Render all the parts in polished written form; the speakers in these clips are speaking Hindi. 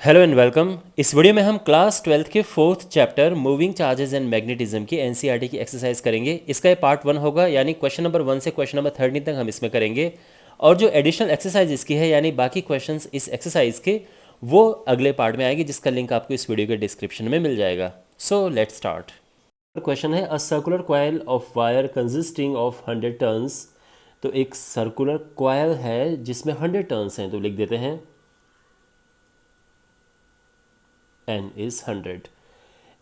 Hello and welcome. इस वीडियो में हम क्लास 12th के fourth chapter moving charges and magnetism की एनसीईआरटी की एक्सरसाइज करेंगे। इसका ये पार्ट 1 होगा, यानी क्वेश्चन नंबर 1 से क्वेश्चन नंबर 13 तक हम इसमें करेंगे। और जो एडिशनल एक्सरसाइज इसकी है, यानी बाकी क्वेश्चंस इस एक्सरसाइज के, वो अगले पार्ट में आएगी, जिसका लिंक आपको इस वीडियो के डिस्क्रिप्शन में मिल जाएगा। So let's start. क्वेश्चन है, a circular coil of wire consisting of 100 turns. तो एक सर्कुलर कॉयल है जिसमें 100 टर्न्स हैं, तो लिख देते हैं n is 100,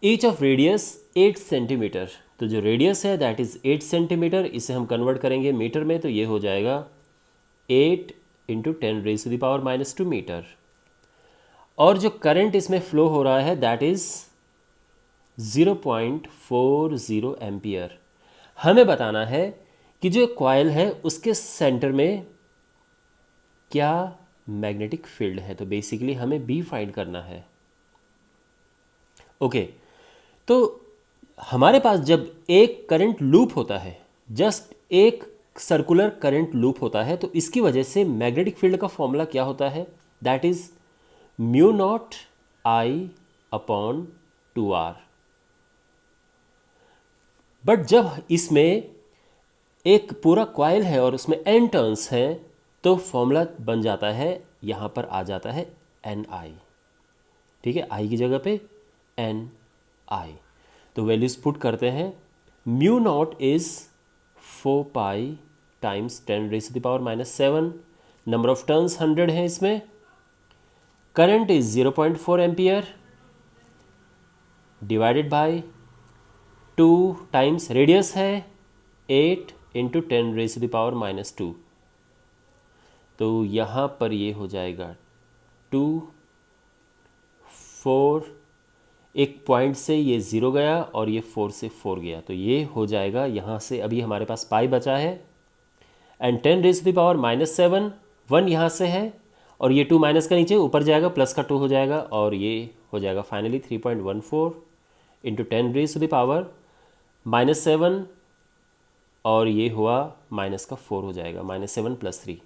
each of radius 8 centimetre. तो जो रेडियस है दैट इज़ 8 सेंटीमीटर, इसे हम कन्वर्ट करेंगे मीटर में, तो ये हो जाएगा 8 इंटू 10⁻⁻² मीटर। और जो करंट इसमें फ्लो हो रहा है दैट इज़ 0.40 एम्पियर। हमें बताना है कि जो कॉयल है उसके सेंटर में क्या मैग्नेटिक फील्ड है। तो बेसिकली हमें बी फाइंड करना है। ओके, तो हमारे पास जब एक करंट लूप होता है, जस्ट एक सर्कुलर करंट लूप होता है, तो इसकी वजह से मैग्नेटिक फील्ड का फॉर्मूला क्या होता है, that is mu not I upon 2r। But जब इसमें एक पूरा कॉइल है और उसमें n टर्न्स हैं, तो फॉर्मूला बन जाता है, यहाँ पर आ जाता है ni। ठीक है, i की जगह पे ni। तो वैल्यूज पुट करते हैं। Mu naught is 4 pi times 10⁻⁻⁷। Number of turns 100 है इसमें। Current is 0.4 ampere divided by 2 times radius है 8 इंटू 10⁻⁻²। तो यहाँ पर ये हो जाएगा 2 4, एक पॉइंट से ये 0 गया और ये 4 से 4 गया, तो ये हो जाएगा यहाँ से। अभी हमारे पास पाई बचा है एंड 10⁻⁻7, 1 यहाँ से है और ये 2 माइनस का नीचे ऊपर जाएगा, प्लस का 2 हो जाएगा और ये हो जाएगा फाइनली 3.14 इंटू 10⁻⁻7 और ये हुआ माइनस का 4 हो जाएगा, -7 + 3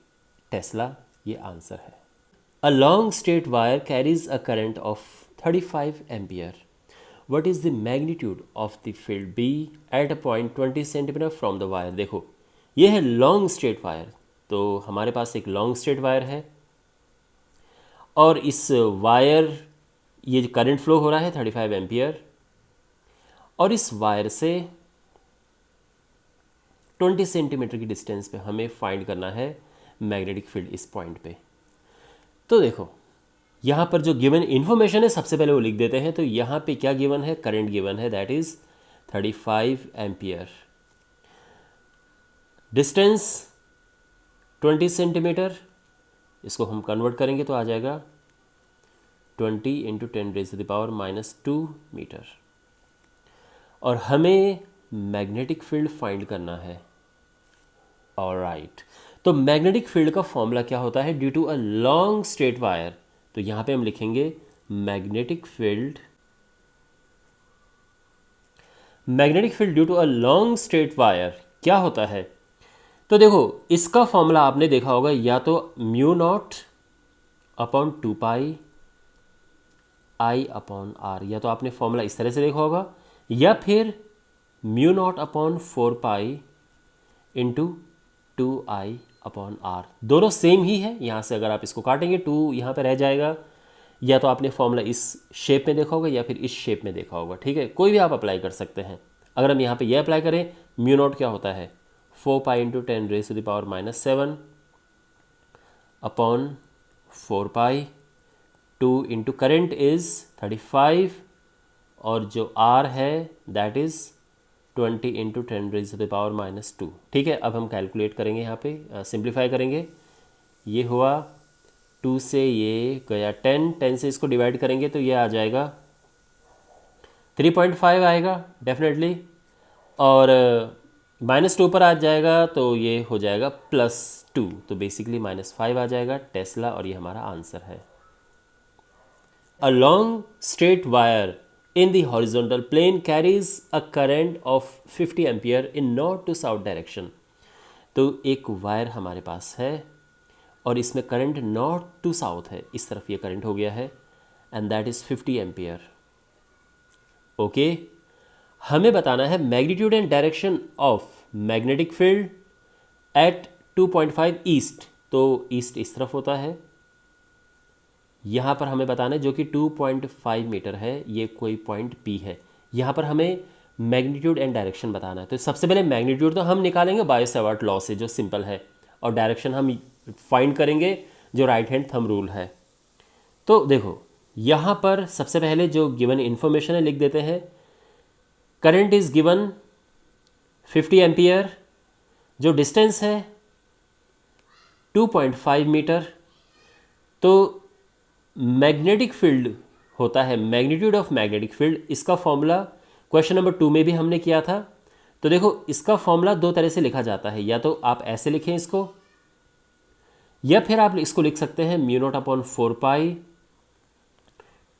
टेस्ला, ये आंसर है। A long straight wire carries a current of 35 ampere. What is the magnitude of the field B at a point 20 cm from the wire? देखो, ये है लॉन्ग स्ट्रेट वायर। तो हमारे पास एक लॉन्ग स्ट्रेट वायर है और इस वायर, ये करंट फ्लो हो रहा है 35 एम्पियर, और इस वायर से 20 सेंटीमीटर की डिस्टेंस पे हमें फाइंड करना है मैग्नेटिक फील्ड इस पॉइंट पे। तो देखो, यहाँ पर जो गिवन इन्फॉर्मेशन है सबसे पहले वो लिख देते हैं। तो यहाँ पे क्या गिवन है, करंट गिवन है that is 35 ampere, distance 20 centimetre. इसको हम कन्वर्ट करेंगे तो आ जाएगा 20 इंटू 10⁻⁻² मीटर। और हमें मैग्नेटिक फील्ड फाइंड करना है। ऑलराइट, तो मैग्नेटिक फील्ड का फॉर्मूला क्या होता है, due to a long straight wire. तो यहां पे हम लिखेंगे magnetic field due to a long straight wire क्या होता है। तो देखो, इसका फॉर्मूला आपने देखा होगा, या तो mu naught upon 2 pi I upon r, या तो आपने फॉर्मूला इस तरह से देखा होगा, या फिर mu naught upon 4 pi into 2i upon r. दोनों सेम ही है। यहाँ से अगर आप इसको काटेंगे 2 यहाँ पे रह जाएगा। या तो आपने फॉर्मूला इस शेप में देखा होगा या फिर इस शेप में देखा होगा। ठीक है, कोई भी आप अप्लाई कर सकते हैं। अगर हम यहाँ पे ये अप्लाई करें, म्यू नॉट क्या होता है 4 pi into 10⁻⁻7 upon 4 pi, 2 into current is 35 और जो आर है दैट इज़ 20 इंटू 10⁻⁻²। ठीक है, अब हम कैलकुलेट करेंगे, यहाँ पे सिंप्लीफाई करेंगे। ये हुआ 2 से ये गया 10 से इसको डिवाइड करेंगे तो ये आ जाएगा 3.5 आएगा डेफिनेटली, और -2 पर आ जाएगा तो ये हो जाएगा +2, तो बेसिकली -5 आ जाएगा टेस्ला, और ये हमारा आंसर है। अ long straight wire in the horizontal plane carries a current of 50 ampere in north to south direction। तो एक वायर हमारे पास है और इसमें करंट नॉर्थ टू साउथ है, इस तरफ ये करंट हो गया है and that is 50 ampere. Okay, हमें बताना है magnitude and direction of magnetic field at 2.5 east. तो ईस्ट इस तरफ होता है, यहाँ पर हमें बताना है जो कि 2.5 मीटर है, ये कोई पॉइंट P है। यहाँ पर हमें मैग्नीट्यूड एंड डायरेक्शन बताना है। तो सबसे पहले मैग्नीट्यूड तो हम निकालेंगे बायो-सेवर्ट लॉ से, जो सिंपल है, और डायरेक्शन हम फाइंड करेंगे जो राइट हैंड थंब रूल है। तो देखो यहाँ पर सबसे पहले जो गिवन इन्फॉर्मेशन है लिख देते हैं। करंट इज गिवन 50 एम्पियर, जो डिस्टेंस है 2.5 मीटर। तो मैग्नेटिक फील्ड होता है मैग्नीट्यूड ऑफ मैग्नेटिक फील्ड, इसका फॉर्मूला क्वेश्चन नंबर 2 में भी हमने किया था। तो देखो इसका फॉर्मूला दो तरह से लिखा जाता है, या तो आप ऐसे लिखें इसको, या फिर आप इसको लिख सकते हैं mu naught upon 4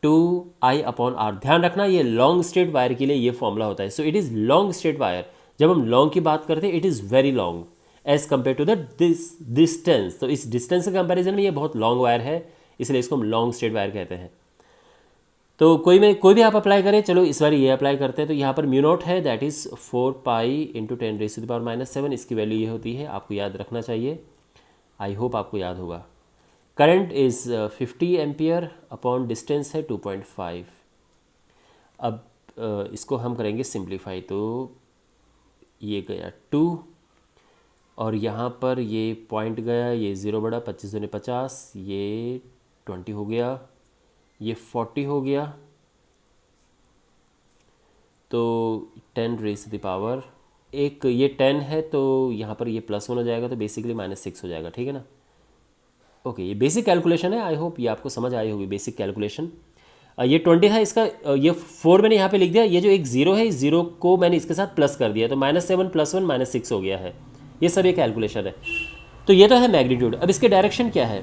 two I upon r. ध्यान रखना ये लॉन्ग स्ट्रेट वायर के लिए ये फॉर्मूला होता है। So it is long straight wire. जब हम लॉन्ग की बात करते हैं it is very long as compared to the distance. तो इस डिस्टेंस के कंपेरिजन में ये बहुत लॉन्ग वायर है, इसलिए इसको हम लॉन्ग स्ट्रेट वायर कहते हैं। तो कोई भी आप अप्लाई करें। चलो इस बार ये अप्लाई करते हैं। तो यहाँ पर म्यू नॉट है, दैट इज़ 4 पाई इंटू 10⁻⁻⁷। इसकी वैल्यू ये होती है, आपको याद रखना चाहिए। आई होप आपको याद होगा। Current is 50 ampere upon distance है 2.5। अब इसको हम करेंगे सिंप्लीफाई। तो ये गया 2, और यहाँ पर ये पॉइंट गया, ये 0 बड़ा 25 दूनी 50, ये 20 हो गया, ये 40 हो गया। तो 10 रेज़ टू द पावर, एक ये 10 है तो यहाँ पर ये प्लस होना जाएगा, तो बेसिकली -6 हो जाएगा। ठीक है ना। ओके, ये बेसिक कैलकुलेशन है। आई होप ये आपको समझ आई होगी बेसिक कैलकुलेशन। ये 20 है, इसका ये 4 मैंने यहाँ पे लिख दिया। ये जो एक 0 है, इस 0 को मैंने इसके साथ प्लस कर दिया, तो -7 + 1 -6 हो गया है। ये सब ये कैलकुलेशन है। तो ये तो है मैग्नीट्यूड। अब इसके डायरेक्शन क्या है?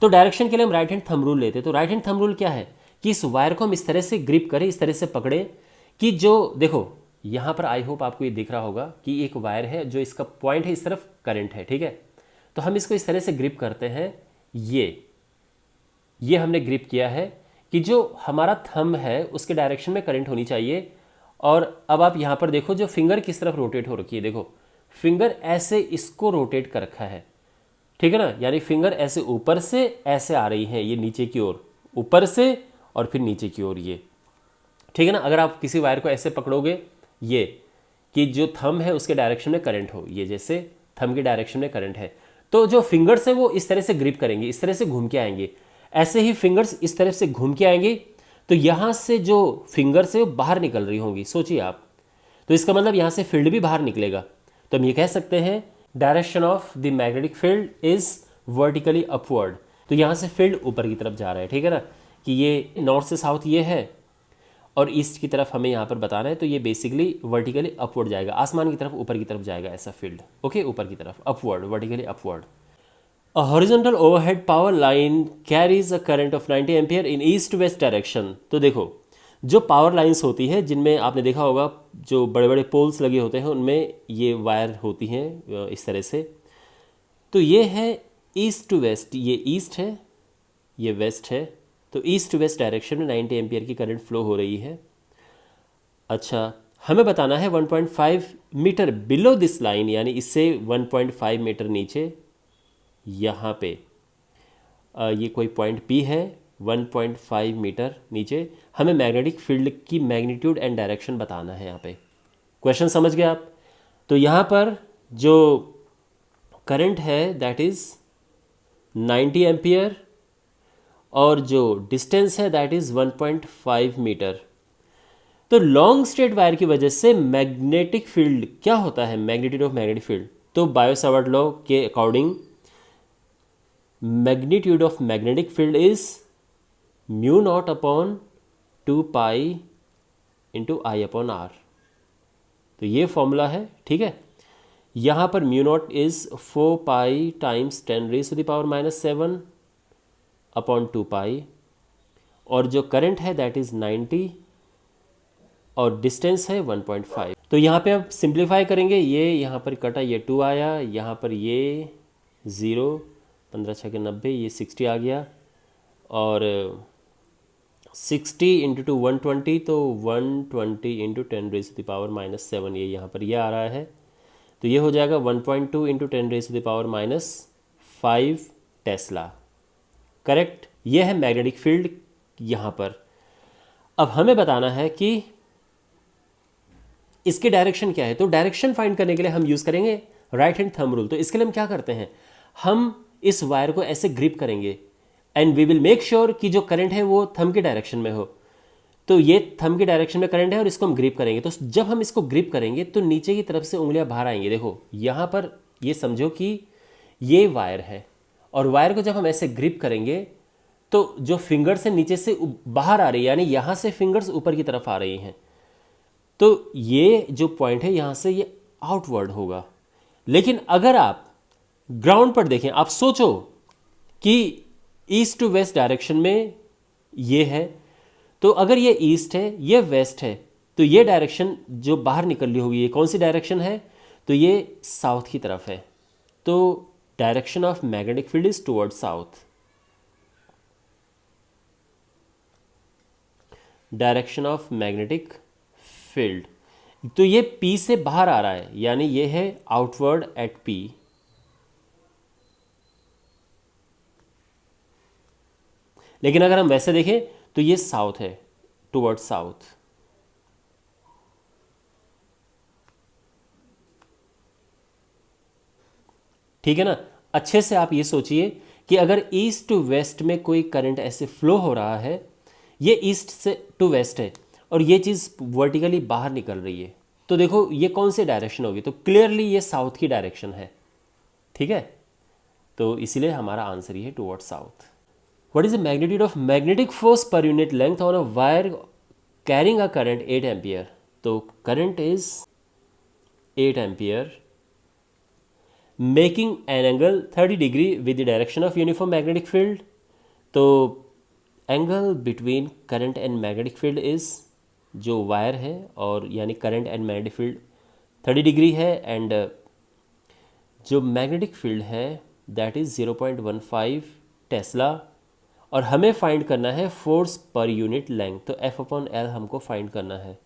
तो डायरेक्शन के लिए हम राइट हैंड थंब रूल लेते हैं। तो राइट हैंड थंब रूल क्या है कि इस वायर को हम इस तरह से ग्रिप करें, इस तरह से पकड़ें कि जो देखो यहाँ पर, आई होप आपको ये दिख रहा होगा कि एक वायर है, जो इसका पॉइंट है इस तरफ करंट है। ठीक है, तो हम इसको इस तरह से ग्रिप करते हैं। ये हमने ग्रिप किया है कि जो हमारा थंब है उसके डायरेक्शन में करंट होनी चाहिए। और अब आप यहाँ पर देखो जो फिंगर किस तरफ रोटेट हो रखी है। देखो फिंगर ऐसे इसको रोटेट कर रखा है। ठीक है ना, यानी फिंगर ऐसे ऊपर से ऐसे आ रही है, ये नीचे की ओर, ऊपर से और फिर नीचे की ओर ये। ठीक है ना। अगर आप किसी वायर को ऐसे पकड़ोगे, ये कि जो थंब है उसके डायरेक्शन में करंट हो, ये जैसे थंब के डायरेक्शन में करंट है, तो जो फिंगर्स है वो इस तरह से ग्रिप करेंगे, इस तरह से घूम के आएंगे। ऐसे ही फिंगर्स इस तरह से घूम के आएंगे, तो यहाँ से जो फिंगर्स है वो बाहर निकल रही होंगी। सोचिए आप, तो इसका मतलब यहाँ से फील्ड भी बाहर निकलेगा। तो हम ये कह सकते हैं direction of the magnetic field is vertically upward. तो यहाँ से फील्ड ऊपर की तरफ जा रहा है। ठीक है ना, कि ये नॉर्थ से साउथ ये है और ईस्ट की तरफ हमें यहाँ पर बताना है, तो ये बेसिकली वर्टिकली अपवर्ड जाएगा, आसमान की तरफ, ऊपर की तरफ जाएगा ऐसा फील्ड। ओके, ऊपर की तरफ, upward, vertically upward. A horizontal overhead power line carries a current of 90 ampere in east west direction. तो देखो जो पावर लाइंस होती है, जिनमें आपने देखा होगा जो बड़े बड़े पोल्स लगे होते हैं, उनमें ये वायर होती हैं इस तरह से। तो ये है ईस्ट टू वेस्ट, ये ईस्ट है, ये वेस्ट है। तो ईस्ट टू वेस्ट डायरेक्शन में 90 एम्पियर की करंट फ्लो हो रही है। अच्छा, हमें बताना है 1.5 मीटर बिलो दिस लाइन, यानी इससे 1.5 मीटर नीचे, यहाँ पे ये कोई पॉइंट P है, 1.5 मीटर नीचे हमें मैग्नेटिक फील्ड की मैग्नीट्यूड एंड डायरेक्शन बताना है। यहाँ पे क्वेश्चन समझ गए आप? तो यहाँ पर जो करंट है दैट इज़ 90 एम्पियर, और जो डिस्टेंस है दैट इज़ 1.5 मीटर। तो लॉन्ग स्ट्रेट वायर की वजह से मैग्नेटिक फील्ड क्या होता है, मैग्नीट्यूड ऑफ मैग्नेटिक फील्ड। तो बायो-सावर्ट लॉ के according magnitude of magnetic field is mu naught upon 2 pi into I upon r. तो ये फॉर्मूला है। ठीक है, यहाँ पर mu naught is 4 pi times 10⁻⁻⁷ upon 2 pi, और जो करंट है दैट इज़ 90 और डिस्टेंस है 1.5। तो यहाँ पे अब सिंप्लीफाई करेंगे, ये यहाँ पर कटा, ये 2 आया, यहाँ पर ये 0, 15 × 6 = 90, ये 60 आ गया, और 60 इंटू टू 120, तो 120 इंटू 10⁻⁻⁷ ये यहाँ पर ये आ रहा है, तो ये हो जाएगा 1.2 इंटू 10⁻⁻5 टेस्ला। करेक्ट, ये है मैग्नेटिक फील्ड यहाँ पर। अब हमें बताना है कि इसकी डायरेक्शन क्या है। तो डायरेक्शन फाइंड करने के लिए हम यूज़ करेंगे राइट हैंड थंब रूल। तो इसके लिए हम क्या करते हैं, हम इस वायर को ऐसे ग्रिप करेंगे and we will make sure कि जो करंट है वो थंब की डायरेक्शन में हो। तो ये थंब की डायरेक्शन में करंट है और इसको हम ग्रिप करेंगे। तो जब हम इसको ग्रिप करेंगे तो नीचे की तरफ से उंगलियां बाहर आएंगी। देखो यहाँ पर ये समझो कि ये वायर है और वायर को जब हम ऐसे ग्रिप करेंगे तो जो फिंगर से नीचे से बाहर आ रही है, यानी यहाँ से फिंगर्स ऊपर की तरफ आ रही हैं, तो ये जो पॉइंट है यहाँ से ये आउटवर्ड होगा। लेकिन अगर आप ग्राउंड पर देखें, आप सोचो कि ईस्ट टू वेस्ट डायरेक्शन में ये है, तो अगर ये ईस्ट है ये वेस्ट है, तो ये डायरेक्शन जो बाहर निकल रही होगी ये कौन सी डायरेक्शन है, तो ये साउथ की तरफ है। तो direction of magnetic field is toward south. Direction of magnetic field, तो ये P से बाहर आ रहा है, यानी ये है आउटवर्ड एट P। लेकिन अगर हम वैसे देखें तो ये साउथ है, टुवर्ड साउथ। ठीक है ना। अच्छे से आप ये सोचिए कि अगर ईस्ट टू वेस्ट में कोई करंट ऐसे फ्लो हो रहा है, ये ईस्ट से टू वेस्ट है और ये चीज़ वर्टिकली बाहर निकल रही है, तो देखो ये कौन सी डायरेक्शन होगी, तो क्लियरली ये साउथ की डायरेक्शन है। ठीक है, तो इसीलिए हमारा आंसर ये है toward south. What is the magnitude of magnetic force per unit length on a wire carrying a current 8 ampere. तो current is 8 ampere making an angle 30 degree with the direction of uniform magnetic field. तो angle between current and magnetic field is, जो वायर है और यानी current and magnetic field 30 degree है, एंड जो मैग्नेटिक फील्ड है दैट इज़ 0.15 टेस्ला, और हमें फाइंड करना है फोर्स पर यूनिट लेंथ। तो F/L हमको फाइंड करना है।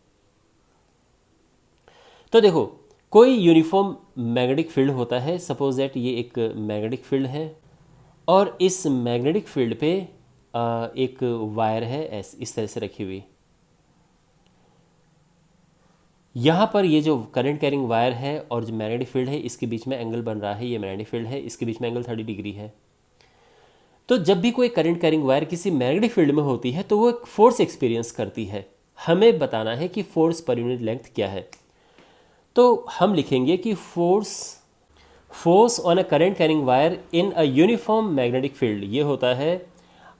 तो देखो कोई यूनिफॉर्म मैग्नेटिक फील्ड होता है, सपोज दैट ये एक मैग्नेटिक फील्ड है और इस मैग्नेटिक फील्ड पे एक वायर है इस तरह से रखी हुई। यहाँ पर ये जो करंट कैरिंग वायर है और जो मैग्नेटिक फील्ड है इसके बीच में एंगल बन रहा है, ये मैग्नेटिक फील्ड है, इसके बीच में एंगल 30 डिग्री है। तो जब भी कोई करंट कैरिंग वायर किसी मैग्नेटिक फील्ड में होती है तो वो एक फोर्स एक्सपीरियंस करती है। हमें बताना है कि फोर्स पर यूनिट लेंथ क्या है। तो हम लिखेंगे कि force on a current carrying wire in a uniform magnetic field ये होता है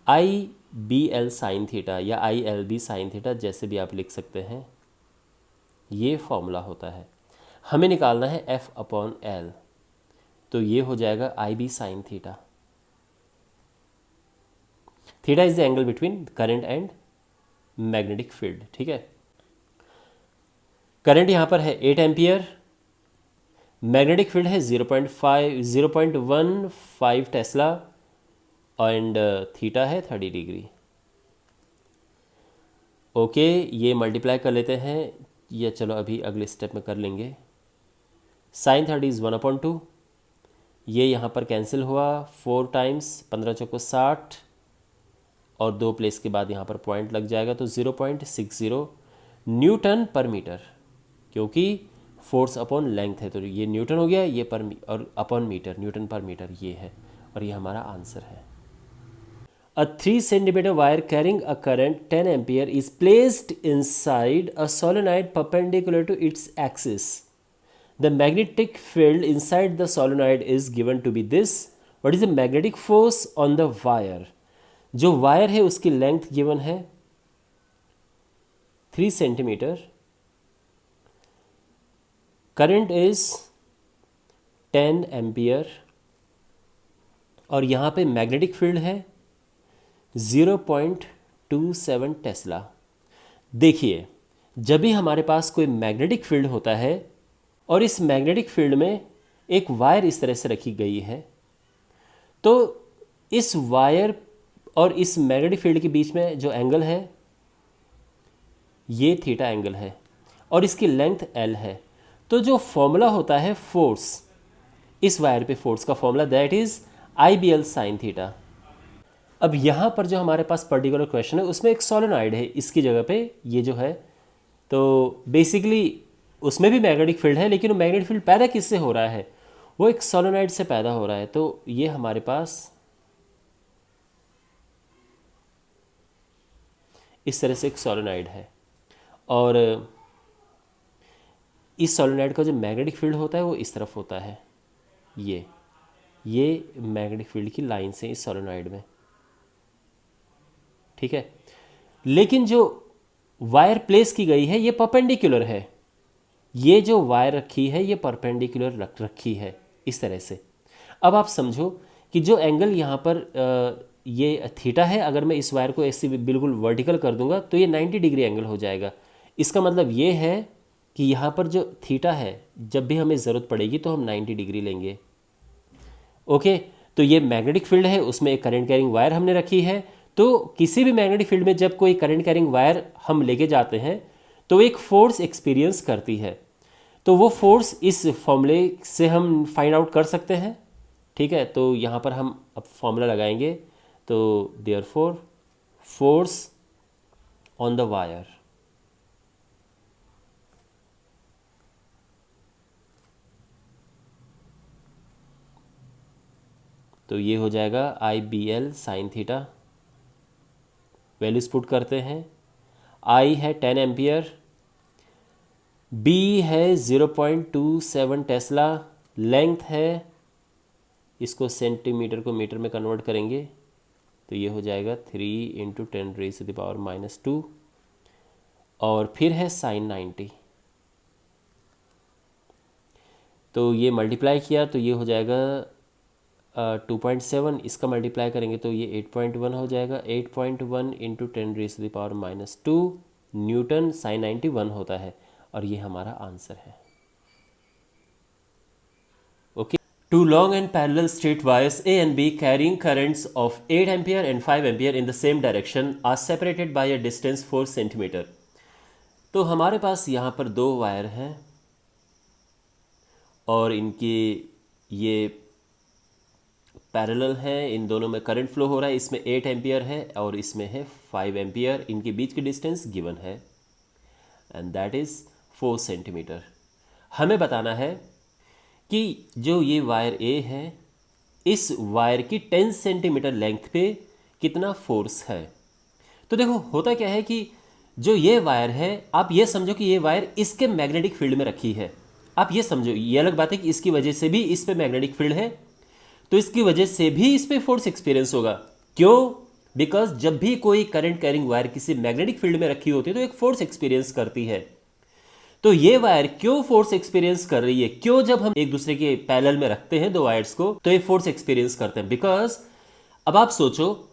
IBL साइन थीटा या ILB साइन थीटा, जैसे भी आप लिख सकते हैं, ये फॉर्मूला होता है। हमें निकालना है F/L, तो ये हो जाएगा IB sign theta. Theta is the angle between current and magnetic field. ठीक है, करंट यहाँ पर है 8 एम्पियर, मैग्नेटिक फील्ड है 0.15 टेस्ला, एंड थीटा है 30 डिग्री। ओके, ये मल्टीप्लाई कर लेते हैं, या चलो अभी अगले स्टेप में कर लेंगे। साइन 30 इज़ 1/2, ये यहाँ पर कैंसिल हुआ, 4 टाइम्स 15 चौको 60 और 2 प्लेस के बाद यहाँ पर पॉइंट लग जाएगा, तो 0.60 न्यूटन पर मीटर, क्योंकि फोर्स अपॉन लेंथ है तो ये न्यूटन हो गया, ये पर और अपॉन मीटर न्यूटन पर मीटर ये है, और ये हमारा आंसर है। A 3 centimeter wire carrying a current 10 ampere is placed inside a solenoid perpendicular to its axis. The magnetic field inside the solenoid is given to be this. What is the magnetic force on the wire? जो वायर है उसकी लेंथ गिवन है 3 सेंटीमीटर, करंट इज 10 एम्पियर और यहाँ पे मैग्नेटिक फील्ड है 0.27 टेस्ला। देखिए, जब भी हमारे पास कोई मैग्नेटिक फील्ड होता है और इस मैग्नेटिक फील्ड में एक वायर इस तरह से रखी गई है, तो इस वायर और इस मैग्नेटिक फील्ड के बीच में जो एंगल है ये थीटा एंगल है और इसकी लेंथ एल है। तो जो फॉर्मूला होता है फोर्स, इस वायर पे फोर्स का formula that is I B L sine theta. अब यहाँ पर जो हमारे पास पर्टिकुलर क्वेश्चन है उसमें एक सोलेनॉइड है इसकी जगह पे, ये जो है, तो बेसिकली उसमें भी मैग्नेटिक फील्ड है, लेकिन वो मैग्नेटिक फील्ड पैदा किससे हो रहा है, वो एक सोलेनॉइड से पैदा हो रहा है। तो ये हमारे पास इस तरह से एक सोलेनॉइड है और इस सोलेनॉइड का जो मैग्नेटिक फील्ड होता है वो इस तरफ होता है। ये मैग्नेटिक फील्ड की लाइन्स हैं इस सोलेनॉइड में, ठीक है। लेकिन जो वायर प्लेस की गई है ये परपेंडिकुलर है, ये जो वायर रखी है ये परपेंडिकुलर रख रखी है इस तरह से। अब आप समझो कि जो एंगल यहाँ पर ये थीटा है, अगर मैं इस वायर को ऐसे बिल्कुल वर्टिकल कर दूंगा तो ये 90 डिग्री एंगल हो जाएगा। इसका मतलब ये है कि यहाँ पर जो थीटा है जब भी हमें ज़रूरत पड़ेगी तो हम 90 डिग्री लेंगे। ओके, तो ये मैग्नेटिक फील्ड है, उसमें एक करंट कैरिंग वायर हमने रखी है। तो किसी भी मैग्नेटिक फील्ड में जब कोई करंट कैरिंग वायर हम लेके जाते हैं तो एक फोर्स एक्सपीरियंस करती है। तो वो फोर्स इस फॉर्मूले से हम फाइंड आउट कर सकते हैं, ठीक है। तो यहाँ पर हम अब फॉर्मूला लगाएंगे, तो therefore force on the wire, तो ये हो जाएगा I B L sine theta. Values put करते हैं, आई है 10 एम्पियर, बी है 0.27 टेस्ला, लेंथ है, इसको सेंटीमीटर को मीटर में कन्वर्ट करेंगे तो ये हो जाएगा 3 × 10⁻², और फिर है साइन 90। तो ये मल्टीप्लाई किया तो ये हो जाएगा 2.7, इसका मल्टीप्लाई करेंगे तो ये 8.1 हो जाएगा। 8.1 × 10⁻², न्यूटन साइन 90 1 होता है, और ये हमारा आंसर है। Okay, two long and parallel straight wires A and B carrying currents of 8 ampere and 5 ampere in the same direction are separated by a distance 4 centimetre. तो हमारे पास यहाँ पर दो वायर हैं और इनके ये पैरेलल है, इन दोनों में करंट फ्लो हो रहा है। इसमें 8 एम्पियर है और इसमें है 5 एम्पियर। इनके बीच की डिस्टेंस गिवन है एंड दैट इज़ 4 सेंटीमीटर। हमें बताना है कि जो ये वायर ए है, इस वायर की 10 सेंटीमीटर लेंथ पे कितना फोर्स है। तो देखो होता क्या है कि जो ये वायर है, आप ये समझो कि ये वायर इसके मैग्नेटिक फील्ड में रखी है। आप ये समझो, ये अलग बात है कि इसकी वजह से भी इस पे मैग्नेटिक फील्ड है, तो इसकी वजह से भी इस पे फोर्स एक्सपीरियंस होगा। क्यों? बिकॉज जब भी कोई करंट कैरिंग वायर किसी मैग्नेटिक फील्ड में रखी होती है तो एक फोर्स एक्सपीरियंस करती है। तो ये वायर क्यों फोर्स एक्सपीरियंस कर रही है? क्यों जब हम एक दूसरे के पैरेलल में रखते हैं दो वायर्स को तो ये फोर्स एक्सपीरियंस करते हैं? बिकॉज अब आप सोचो,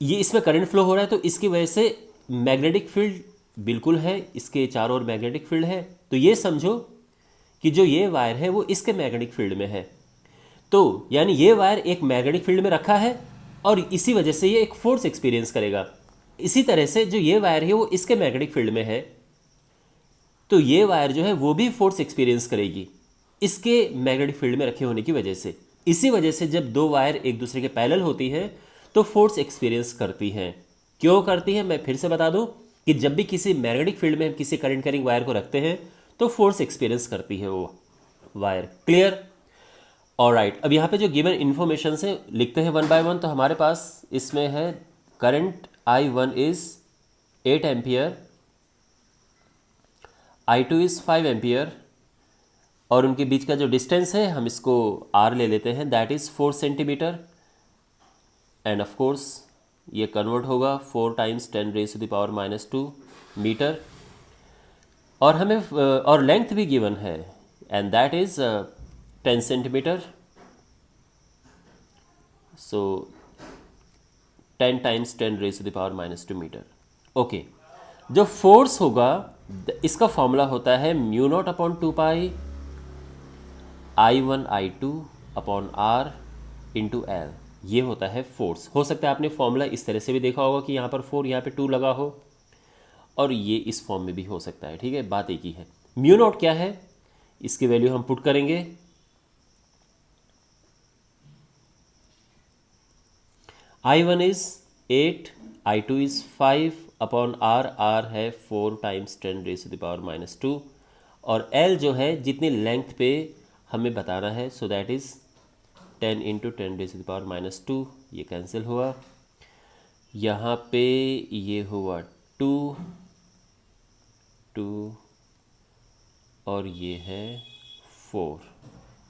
ये इसमें करंट फ्लो हो रहा है तो इसकी वजह से मैग्नेटिक फील्ड बिल्कुल है, इसके चारों ओर मैग्नेटिक फील्ड है। तो ये समझो कि जो ये वायर है वो इसके मैग्नेटिक फील्ड में है। तो यानी ये वायर एक मैग्नेटिक फील्ड में रखा है और इसी वजह से ये एक फोर्स एक्सपीरियंस करेगा। इसी तरह से जो ये वायर है वो इसके मैग्नेटिक फील्ड में है, तो ये वायर जो है वो भी फोर्स एक्सपीरियंस करेगी इसके मैग्नेटिक फील्ड में रखे होने की वजह से। इसी वजह से जब दो वायर एक दूसरे के पैरेलल होती हैं तो फोर्स एक्सपीरियंस करती हैं। क्यों करती है? मैं फिर से बता दूं कि जब भी किसी मैग्नेटिक फील्ड में किसी करंट कैरिंग वायर को रखते हैं तो फोर्स एक्सपीरियंस करती है वो वायर। क्लियर? ऑलराइट, अब यहाँ पे जो गिवन इन्फॉर्मेशन से लिखते हैं वन बाय वन। तो हमारे पास इसमें है current I1 is 8 ampere, I2 is 5 ampere, और उनके बीच का जो डिस्टेंस है हम इसको R ले लेते हैं, that is 4 centimetre. End of course ये कन्वर्ट होगा 4 × 10⁻² मीटर, और हमें और लेंथ भी गिवन है and that is 10 centimetre. So 10 × 10⁻² metre. Okay, जो फोर्स होगा इसका फॉर्मूला होता है μ0/2π I1 I2 R × L। ये होता है फोर्स। हो सकता है आपने फॉर्मूला इस तरह से भी देखा होगा कि यहाँ पर 4 यहाँ पे 2 लगा हो, और ये इस फॉर्म में भी हो सकता है, ठीक है, बात एक ही है। म्यू नॉट क्या है, इसकी वैल्यू हम पुट करेंगे, I1 is 8, I2 is 5 upon R है 4 टाइम्स 10⁻⁻², और L जो है जितनी लेंथ पे हमें बताना है, सो दैट इज 10 इंटू 10⁻², ये कैंसिल हुआ, यहाँ पे ये हुआ 2 और ये है 4,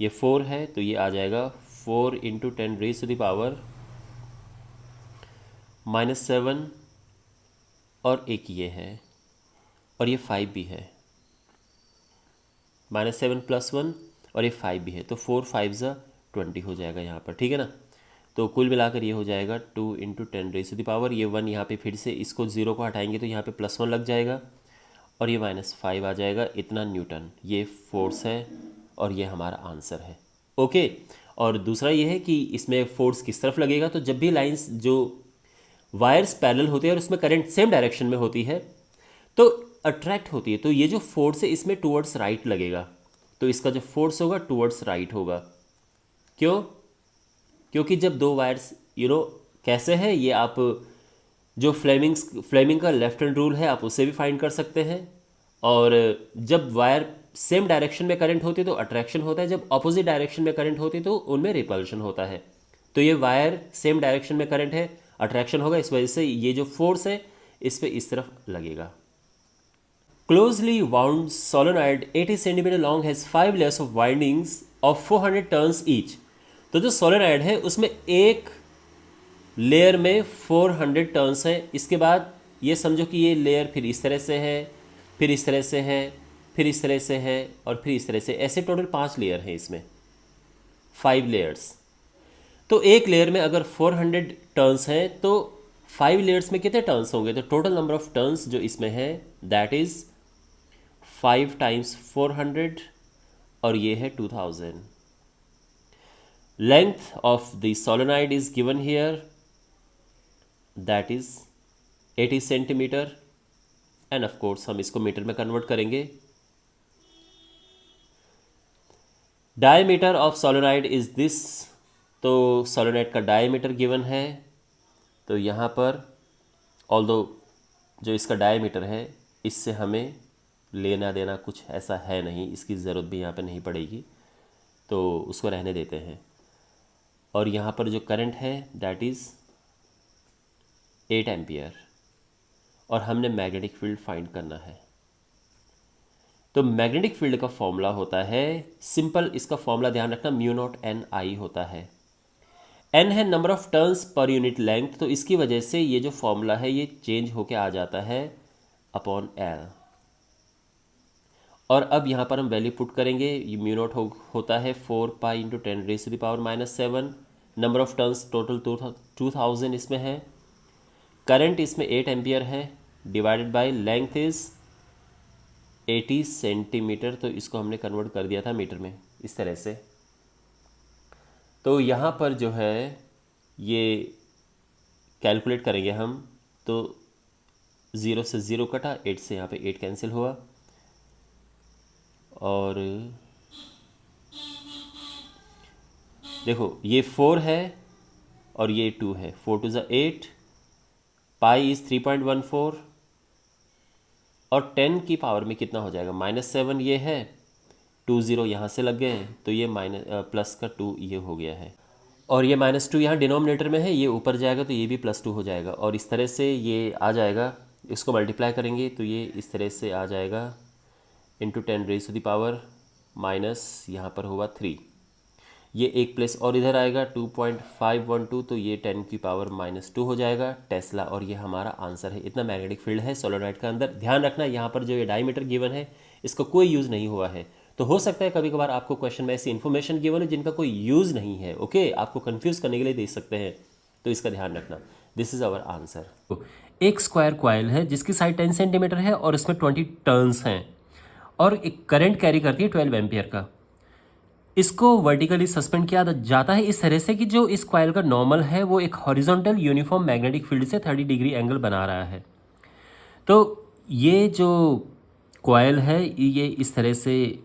ये 4 है तो ये आ जाएगा 4 इंटू 10⁻⁻7 और एक ये है और ये 5 भी है, -7 + 1 और ये 5 भी है, तो 4 5 ज़ा 20 हो जाएगा यहाँ पर, ठीक है ना। तो कुल मिलाकर ये हो जाएगा 2 इंटू 10⁻⁻, ये 1 यहाँ पे फिर से इसको 0 को हटाएंगे तो यहाँ पे +1 लग जाएगा और ये -5 आ जाएगा, इतना न्यूटन ये फोर्स है और ये हमारा आंसर है। ओके, और दूसरा ये है कि इसमें फोर्स किस तरफ लगेगा, तो जब भी लाइंस जो वायर्स पैरेलल होते हैं और उसमें करंट सेम डायरेक्शन में होती है तो अट्रैक्ट होती है, तो ये जो फोर्स है इसमें टुवर्ड्स राइट लगेगा, तो इसका जो फोर्स होगा टुवर्ड्स राइट होगा। क्यों? क्योंकि जब दो वायर्स कैसे है, ये आप जो फ्लेमिंग का लेफ्ट हैंड रूल है आप उससे भी फाइंड कर सकते हैं, और जब वायर सेम डायरेक्शन में करंट होती है तो अट्रैक्शन होता है, जब अपोजिट डायरेक्शन में करंट होती है तो उनमें रिपल्शन होता है। तो ये वायर सेम डायरेक्शन में करंट है, अट्रैक्शन होगा, इस वजह से ये जो फोर्स है इस पे इस तरफ लगेगा। Closely wound solenoid 80 centimetre long has 5 layers of windings of 400 turns each. तो जो सोलेनॉइड है उसमें एक लेयर में 400 टर्न्स हैं। इसके बाद ये समझो कि ये लेयर फिर इस तरह से है, फिर इस तरह से है, फिर इस तरह से है और फिर इस तरह से, ऐसे टोटल 5 लेयर हैं इसमें, 5 लेयर्स। तो एक लेयर में अगर 400 टर्न्स हैं तो 5 लेयर्स में कितने टर्न्स होंगे, तो टोटल नंबर ऑफ टर्न्स जो इसमें है दैट इज़ 5 टाइम्स 400 और ये है 2000। Length of the solenoid is given here, that is 80 centimetre, end of course हम इसको मीटर में कन्वर्ट करेंगे। Diameter of solenoid is this, तो सोलेनॉइड का डायमीटर गिवन है, तो यहाँ पर ऑल्दो जो इसका डायमीटर है इससे हमें लेना देना कुछ ऐसा है नहीं, इसकी ज़रूरत भी यहाँ पे नहीं पड़ेगी, तो उसको रहने देते हैं। और यहाँ पर जो करंट है दैट इज़ 8 एम्पियर, और हमने मैग्नेटिक फील्ड फाइंड करना है। तो मैग्नेटिक फील्ड का फॉर्मूला होता है सिंपल, इसका फॉर्मूला ध्यान रखना, μ0 Ni होता है। N है number of turns per unit length, तो इसकी वजह से ये जो फॉर्मूला है ये चेंज होके आ जाता है अपॉन L। और अब यहाँ पर हम वैल्यू पुट करेंगे, ये μ0 होता है 4 pi into 10⁻⁻7, number of turns total 2000 इसमें है, करंट इसमें 8 एम्पियर है, divided by length is 80 centimetre, तो इसको हमने कन्वर्ट कर दिया था मीटर में इस तरह से। तो यहाँ पर जो है ये कैलकुलेट करेंगे हम, तो 0 से 0 कटा, 8 से यहाँ पे 8 कैंसिल हुआ, और देखो ये 4 है और ये 2 है, 4 2 ज़ा 8, पाई इज़ 3.14 और 10 की पावर में कितना हो जाएगा, -7 ये है, 2 0 यहाँ से लग गए तो ये प्लस का 2 ये हो गया है, और ये -2 यहाँ डिनोमिनेटर में है, ये ऊपर जाएगा तो ये भी +2 हो जाएगा, और इस तरह से ये आ जाएगा, इसको मल्टीप्लाई करेंगे तो ये इस तरह से आ जाएगा इंटू 10⁻⁻, माइनस यहाँ पर होगा 3, ये एक प्लेस और इधर आएगा 2.512, तो ये 10 की पावर -2 हो जाएगा टेस्ला, और ये हमारा आंसर है। इतना मैग्नेटिक फील्ड है सोलेनॉइड का अंदर। ध्यान रखना यहाँ पर जो ये डायमीटर गिवन है इसका कोई यूज़ नहीं हुआ है, तो हो सकता है कभी कभार आपको क्वेश्चन में ऐसी इन्फॉर्मेशन गिवन है जिनका कोई यूज़ नहीं है, ओके, आपको कन्फ्यूज़ करने के लिए दे सकते हैं, तो इसका ध्यान रखना। This is our answer. एक स्क्वायर कॉइल है जिसकी साइड 10 सेंटीमीटर है और इसमें 20 टर्न्स हैं और एक करंट कैरी करती है 12 एम्पियर का। इसको वर्टिकली सस्पेंड किया जाता है इस तरह से कि जो इस कॉइल का नॉर्मल है वो एक हॉरिजॉन्टल यूनिफॉर्म मैग्नेटिक फील्ड से 30 डिग्री एंगल बना रहा है। तो ये जो कॉइल है ये इस तरह से,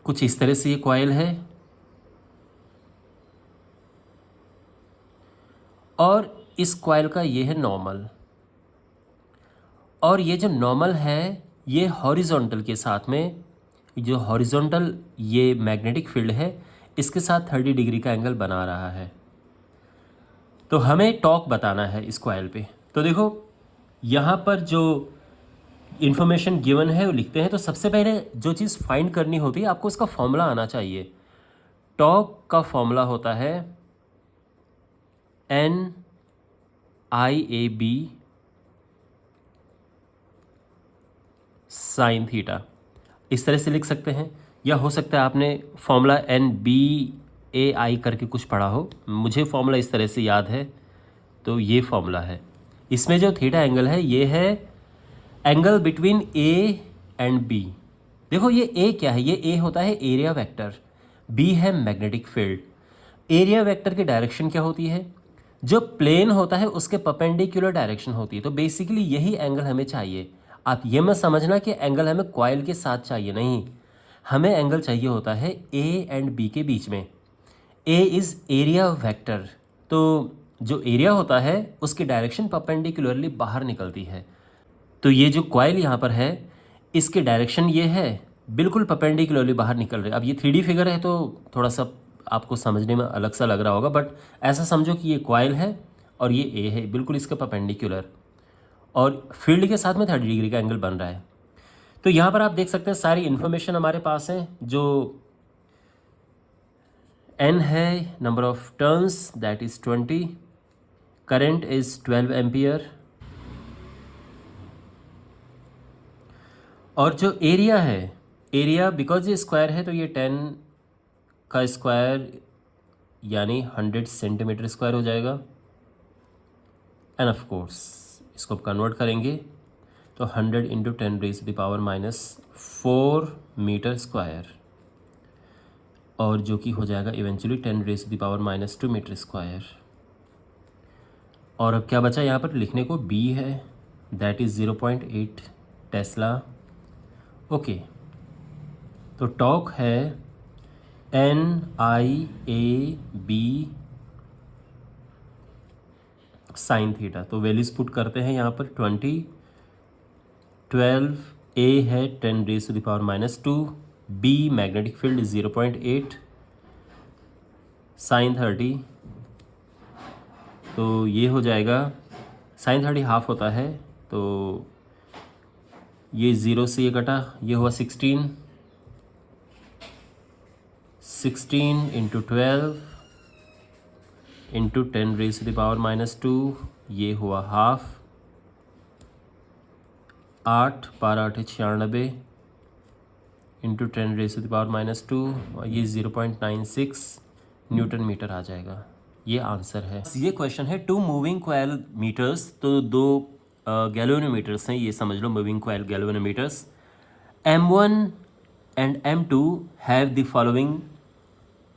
कुछ इस तरह से ये कॉइल है, और इस कॉइल का ये है नॉर्मल, और ये जो नॉर्मल है ये हॉरिजॉन्टल के साथ में, जो हॉरिजॉन्टल ये मैग्नेटिक फील्ड है इसके साथ 30 डिग्री का एंगल बना रहा है। तो हमें टॉर्क बताना है इस कॉइल पे। तो देखो यहाँ पर जो इन्फॉर्मेशन गिवन है वो लिखते हैं। तो सबसे पहले जो चीज़ फाइंड करनी होती है, आपको इसका फॉर्मूला आना चाहिए। टॉर्क का फॉर्मूला होता है NIAB साइन थीटा। इस तरह से लिख सकते हैं, या हो सकता है आपने फॉर्मूला NBAI करके कुछ पढ़ा हो। मुझे फॉर्मूला इस तरह से याद है, तो ये फॉर्मूला है। इसमें जो थीटा एंगल है ये है angle between A and B। देखो ये A क्या है, ये A होता है एरिया वेक्टर, B है मैग्नेटिक फील्ड। एरिया वेक्टर की डायरेक्शन क्या होती है, जो प्लेन होता है उसके परपेंडिकुलर डायरेक्शन होती है। तो बेसिकली यही एंगल हमें चाहिए। आप ये मत समझना कि एंगल हमें कॉइल के साथ चाहिए, नहीं, हमें एंगल चाहिए होता है A एंड B के बीच में। A इज़ एरिया वेक्टर, तो जो एरिया होता है उसकी डायरेक्शन परपेंडिकुलरली बाहर निकलती है। तो ये जो कॉइल यहाँ पर है इसकी डायरेक्शन ये है, बिल्कुल परपेंडिकुलरली बाहर निकल रही है। अब ये 3D फिगर है तो थोड़ा सा आपको समझने में अलग सा लग रहा होगा, बट ऐसा समझो कि ये कॉइल है और ये A है, बिल्कुल इसके परपेंडिकुलर, और फील्ड के साथ में 30 डिग्री का एंगल बन रहा है। तो यहाँ पर आप देख सकते हैं सारी इन्फॉर्मेशन हमारे पास है। जो N है, number of turns that is 20, current is 12 ampere, और जो एरिया है, एरिया बिकॉज ये स्क्वायर है तो ये 10 का स्क्वायर यानी 100 सेंटीमीटर स्क्वायर हो जाएगा। एंड ऑफ कोर्स इसको कन्वर्ट करेंगे तो 100 इंटू 10⁻⁻⁴ मीटर स्क्वायर, और जो कि हो जाएगा इवेंचुअली 10⁻⁻² मीटर स्क्वायर। और अब क्या बचा यहाँ पर लिखने को, B है दैट इज़ 0.8 टेस्ला। ओके, तो टॉर्क है NIAB साइन थीटा। तो वैल्यूज पुट करते हैं यहाँ पर 20, 12 A है 10⁻⁻², B मैग्नेटिक फील्ड 0.8, साइन 30, तो ये हो जाएगा, साइन 30 हाफ होता है तो ये 0 से ये कटा, ये हुआ 16 इंटू 12 इंटू 10⁻⁻², ये हुआ हाफ, 8 12 8 96 इंटू 10⁻⁻², और ये 0.96 न्यूटन मीटर आ जाएगा। ये आंसर है। ये क्वेश्चन है 2 मूविंग कॉइल मीटर्स, तो 2 गैल्वेनोमीटर्स हैं, ये समझ लो moving coil galvanometers. M1 and M2 have the following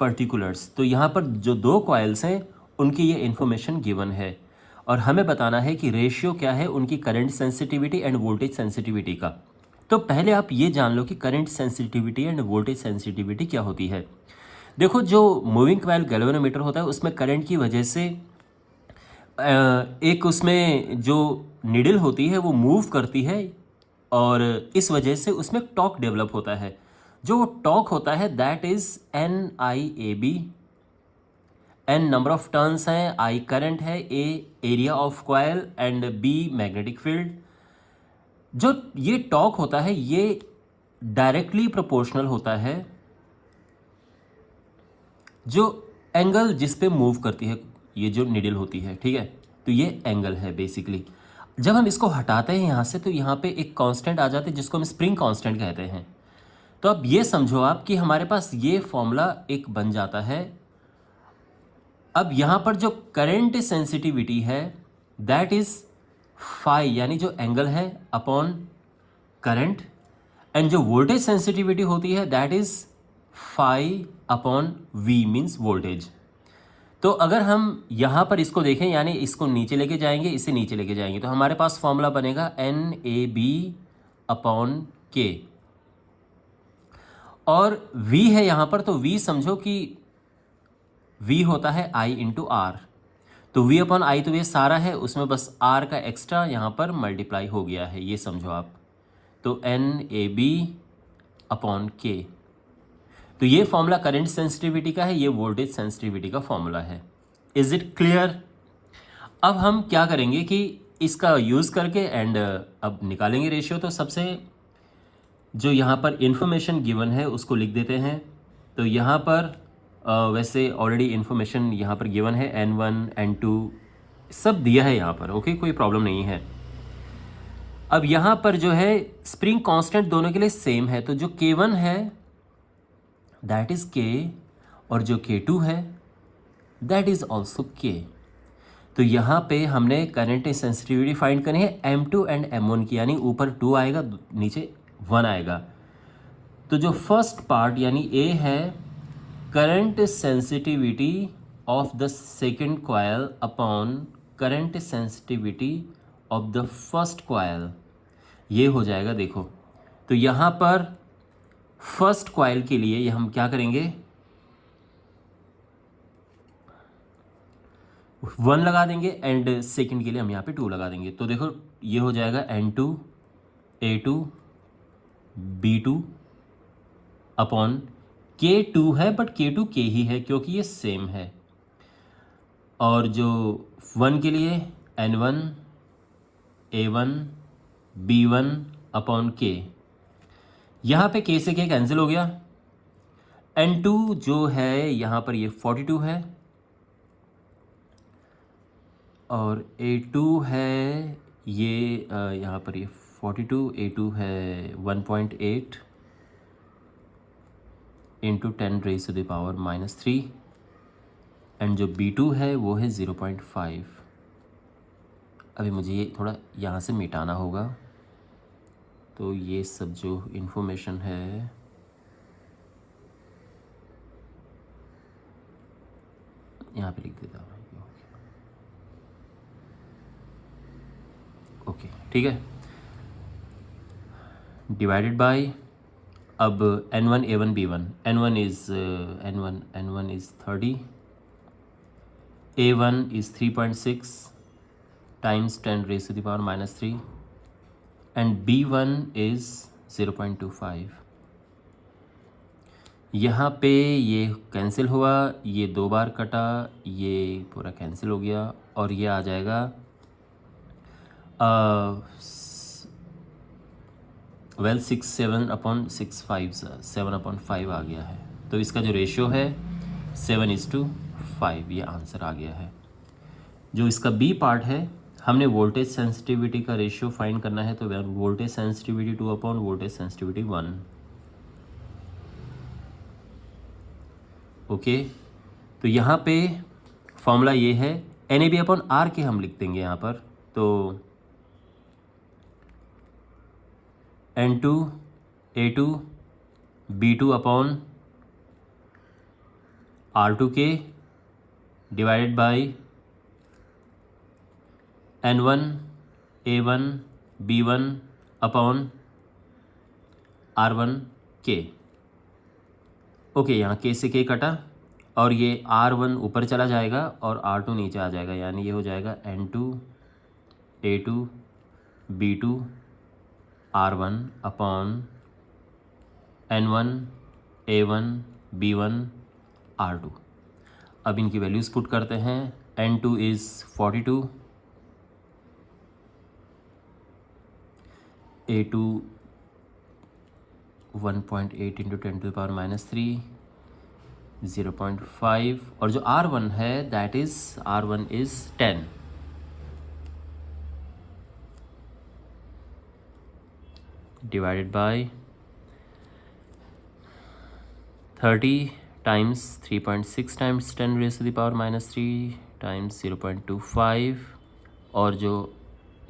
particulars. तो यहाँ पर जो 2 कॉइल्स हैं उनकी ये इन्फॉर्मेशन गिवन है, और हमें बताना है कि रेशियो क्या है उनकी current sensitivity end voltage sensitivity का। तो पहले आप ये जान लो कि current sensitivity end voltage sensitivity क्या होती है। देखो जो मूविंग कॉइल गैल्वेनोमीटर होता है उसमें करंट की वजह से एक उसमें जो निडल होती है वो मूव करती है, और इस वजह से उसमें टॉर्क डेवलप होता है। जो टॉर्क होता है that is NIAB। N number of turns हैं, I करंट है, A area of coil and B magnetic field. जो ये टॉर्क होता है ये डायरेक्टली प्रोपोर्शनल होता है जो एंगल जिस पे मूव करती है ये जो निडल होती है, ठीक है। तो ये एंगल है बेसिकली। जब हम इसको हटाते हैं यहाँ से तो यहाँ पे एक कांस्टेंट आ जाता है जिसको हम स्प्रिंग कांस्टेंट कहते हैं। तो अब ये समझो आप कि हमारे पास ये फॉर्मूला एक बन जाता है। अब यहाँ पर जो करंट सेंसिटिविटी है दैट इज फाई, यानी जो एंगल है अपॉन करंट, एंड जो वोल्टेज सेंसिटिविटी होती है that is phi upon V means voltage. तो अगर हम यहाँ पर इसको देखें, यानी इसको नीचे लेके जाएंगे, इसे नीचे लेके जाएंगे, तो हमारे पास फॉर्मूला बनेगा NAB/K। और V है यहाँ पर, तो V समझो कि V होता है I/R। तो V/I तो ये सारा है, उसमें बस R का एक्स्ट्रा यहाँ पर मल्टीप्लाई हो गया है, ये समझो आप। तो NAB/K। तो ये फॉर्मूला करंट सेंसिटिविटी का है, ये वोल्टेज सेंसिटिविटी का फॉर्मूला है। Is it clear? अब हम क्या करेंगे कि इसका यूज़ करके एंड अब निकालेंगे रेशियो। तो सबसे जो यहाँ पर इन्फॉर्मेशन गिवन है उसको लिख देते हैं। तो यहाँ पर वैसे ऑलरेडी इन्फॉर्मेशन यहाँ पर गिवन है, N1 N2 सब दिया है यहाँ पर, ओके, कोई प्रॉब्लम नहीं है। अब यहाँ पर जो है स्प्रिंग कांस्टेंट दोनों के लिए सेम है, तो जो K1 है दैट इज़ K, और जो K2 है दैट इज़ ऑल्सो K। तो यहाँ पे हमने करंट सेंसिटिविटी फाइंड करनी है M2 एंड M1 की, यानी ऊपर 2 आएगा, नीचे 1 आएगा। तो जो फर्स्ट पार्ट यानी A है, current sensitivity of the second coil upon current sensitivity of the first coil, ये हो जाएगा। देखो तो यहाँ पर फर्स्ट कॉइल के लिए ये हम क्या करेंगे, 1 लगा देंगे, एंड सेकंड के लिए हम यहाँ पे 2 लगा देंगे। तो देखो ये हो जाएगा N2 A2 B2 upon K2 है, बट K2 K ही है क्योंकि ये सेम है। और जो 1 के लिए N1 A1 B1 upon K, यहाँ पे K से K कैंसिल हो गया। N2 जो है यहाँ पर ये 42 है, और A2 है ये यहाँ पर ये 42, A2 है 1.8 इंटू 10⁻³ एंड जो B2 है वो है 0.5। अभी मुझे ये थोड़ा यहाँ से मिटाना होगा, तो ये सब जो इन्फॉर्मेशन है यहाँ पे लिख देता हूँ। ओके ठीक है, डिवाइडेड बाय, अब N1 A1 B1, N1 is 30, A1 is 3.6 times 10⁻³ and B1 is 0.25। यहाँ पे ये कैंसिल हुआ, ये 2 बार कटा, ये पूरा कैंसिल हो गया, और ये आ जाएगा 7/5 आ गया है। तो इसका जो रेशियो है 7:5, ये आंसर आ गया है। जो इसका बी पार्ट है, हमने वोल्टेज सेंसिटिविटी का रेशियो फाइंड करना है, तो वोल्टेज सेंसिटिविटी 2/वोल्टेज सेंसिटिविटी 1। ओके, तो यहाँ पे फॉर्मूला ये है NAB/R के हम लिख देंगे यहाँ पर। तो N2 A2 B2 upon R2K divided by N1 A1 B1 upon R1K। Okay, यहाँ K से K कटा, और ये R1 ऊपर चला जाएगा और R2 नीचे आ जाएगा, यानी ये हो जाएगा N2 A2 B2 R1 upon N1 A1 B1 R2। अब इनकी वैल्यूज़ पुट करते हैं। N2 इज़ 42, A2 1.8 इंटू 10⁻³ 0.5, और जो R1 है that is R1 is 10। Divided by 30 times 3.6 times 10⁻³ times 0.25, और जो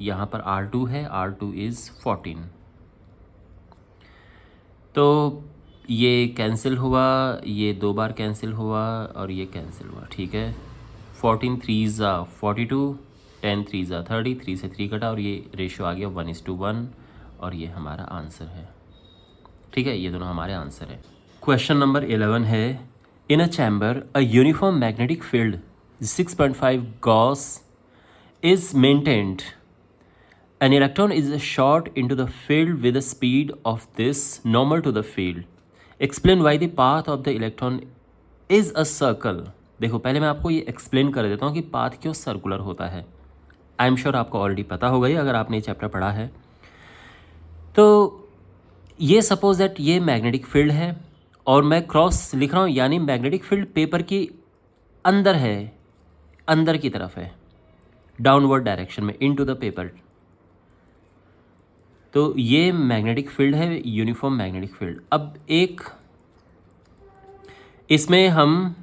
यहाँ पर R2 है, R2 इज़ 14। तो ये कैंसिल हुआ, ये 2 बार कैंसिल हुआ, और ये कैंसिल हुआ, ठीक है। 14 3 ज़ा 42, 10 3 ज़ा 30, 3 से 3 कटा और ये रेशियो आ गया 1:1 और ये हमारा आंसर है। ठीक है, ये दोनों हमारे आंसर है। क्वेश्चन नंबर 11 है, in a chamber a uniform magnetic field 6.5 gauss is maintained. An electron is shot into the field with a speed of this normal to the field. Explain why the path of the electron is a circle. देखो पहले मैं आपको ये एक्सप्लेन कर देता हूँ कि पाथ क्यों सर्कुलर होता है। आई एम श्योर आपको ऑलरेडी पता होगा ही अगर आपने ये चैप्टर पढ़ा है। तो ये सपोज दैट ये मैग्नेटिक फील्ड है और मैं क्रॉस लिख रहा हूँ, यानी मैग्नेटिक फील्ड पेपर की अंदर है, अंदर की तरफ है, डाउनवर्ड डायरेक्शन में, इनटू द पेपर। तो ये मैग्नेटिक फील्ड है, यूनिफॉर्म मैग्नेटिक फील्ड। अब एक इसमें हम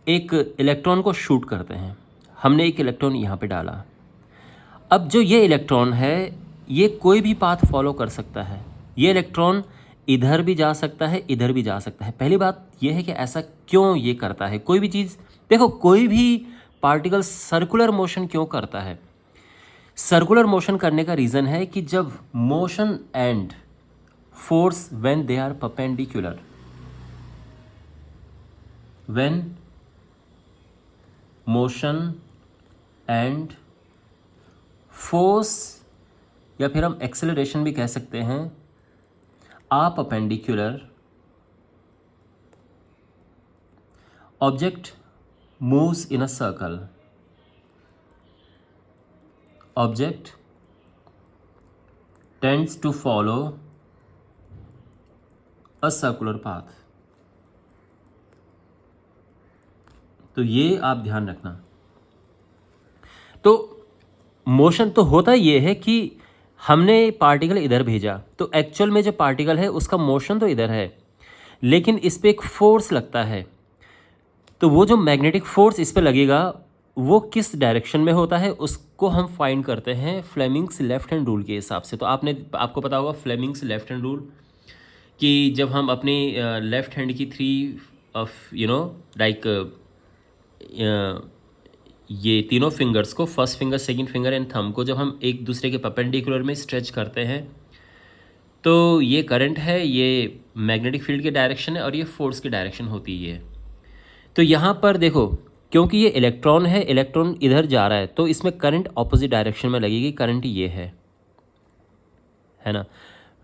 एक इलेक्ट्रॉन को शूट करते हैं। हमने एक इलेक्ट्रॉन यहाँ पे डाला। अब जो ये इलेक्ट्रॉन है ये कोई भी पाथ फॉलो कर सकता है। ये इलेक्ट्रॉन इधर भी जा सकता है, इधर भी जा सकता है। पहली बात यह है कि ऐसा क्यों ये करता है। कोई भी चीज़ देखो, कोई भी पार्टिकल सर्कुलर मोशन क्यों करता है। सर्कुलर मोशन करने का रीज़न है कि जब motion and force when they are perpendicular, when motion and force या फिर हम एक्सेलरेशन भी कह सकते हैं, are perpendicular, object moves in a circle. Object tends to follow a circular path. तो ये आप ध्यान रखना। तो मोशन तो होता ये है कि हमने पार्टिकल इधर भेजा, तो एक्चुअल में जो पार्टिकल है उसका मोशन तो इधर है, लेकिन इस पर एक फोर्स लगता है। तो वो जो मैग्नेटिक फोर्स इस पर लगेगा वो किस डायरेक्शन में होता है उसको हम फाइंड करते हैं फ्लेमिंग्स लेफ्ट हैंड रूल के हिसाब से। तो आपको पता होगा फ्लेमिंग्स लेफ्ट हैंड रूल, कि जब हम अपनी लेफ्ट हैंड की थ्री ऑफ लाइक ये तीनों फिंगर्स को, first finger, second finger and thumb को, जब हम एक दूसरे के परपेंडिकुलर में स्ट्रेच करते हैं तो ये करंट है, ये मैग्नेटिक फील्ड के डायरेक्शन है और ये फोर्स की डायरेक्शन होती है। तो यहाँ पर देखो, क्योंकि ये इलेक्ट्रॉन है, इलेक्ट्रॉन इधर जा रहा है, तो इसमें करंट ऑपोजिट डायरेक्शन में लगेगी। करंट ये है ना।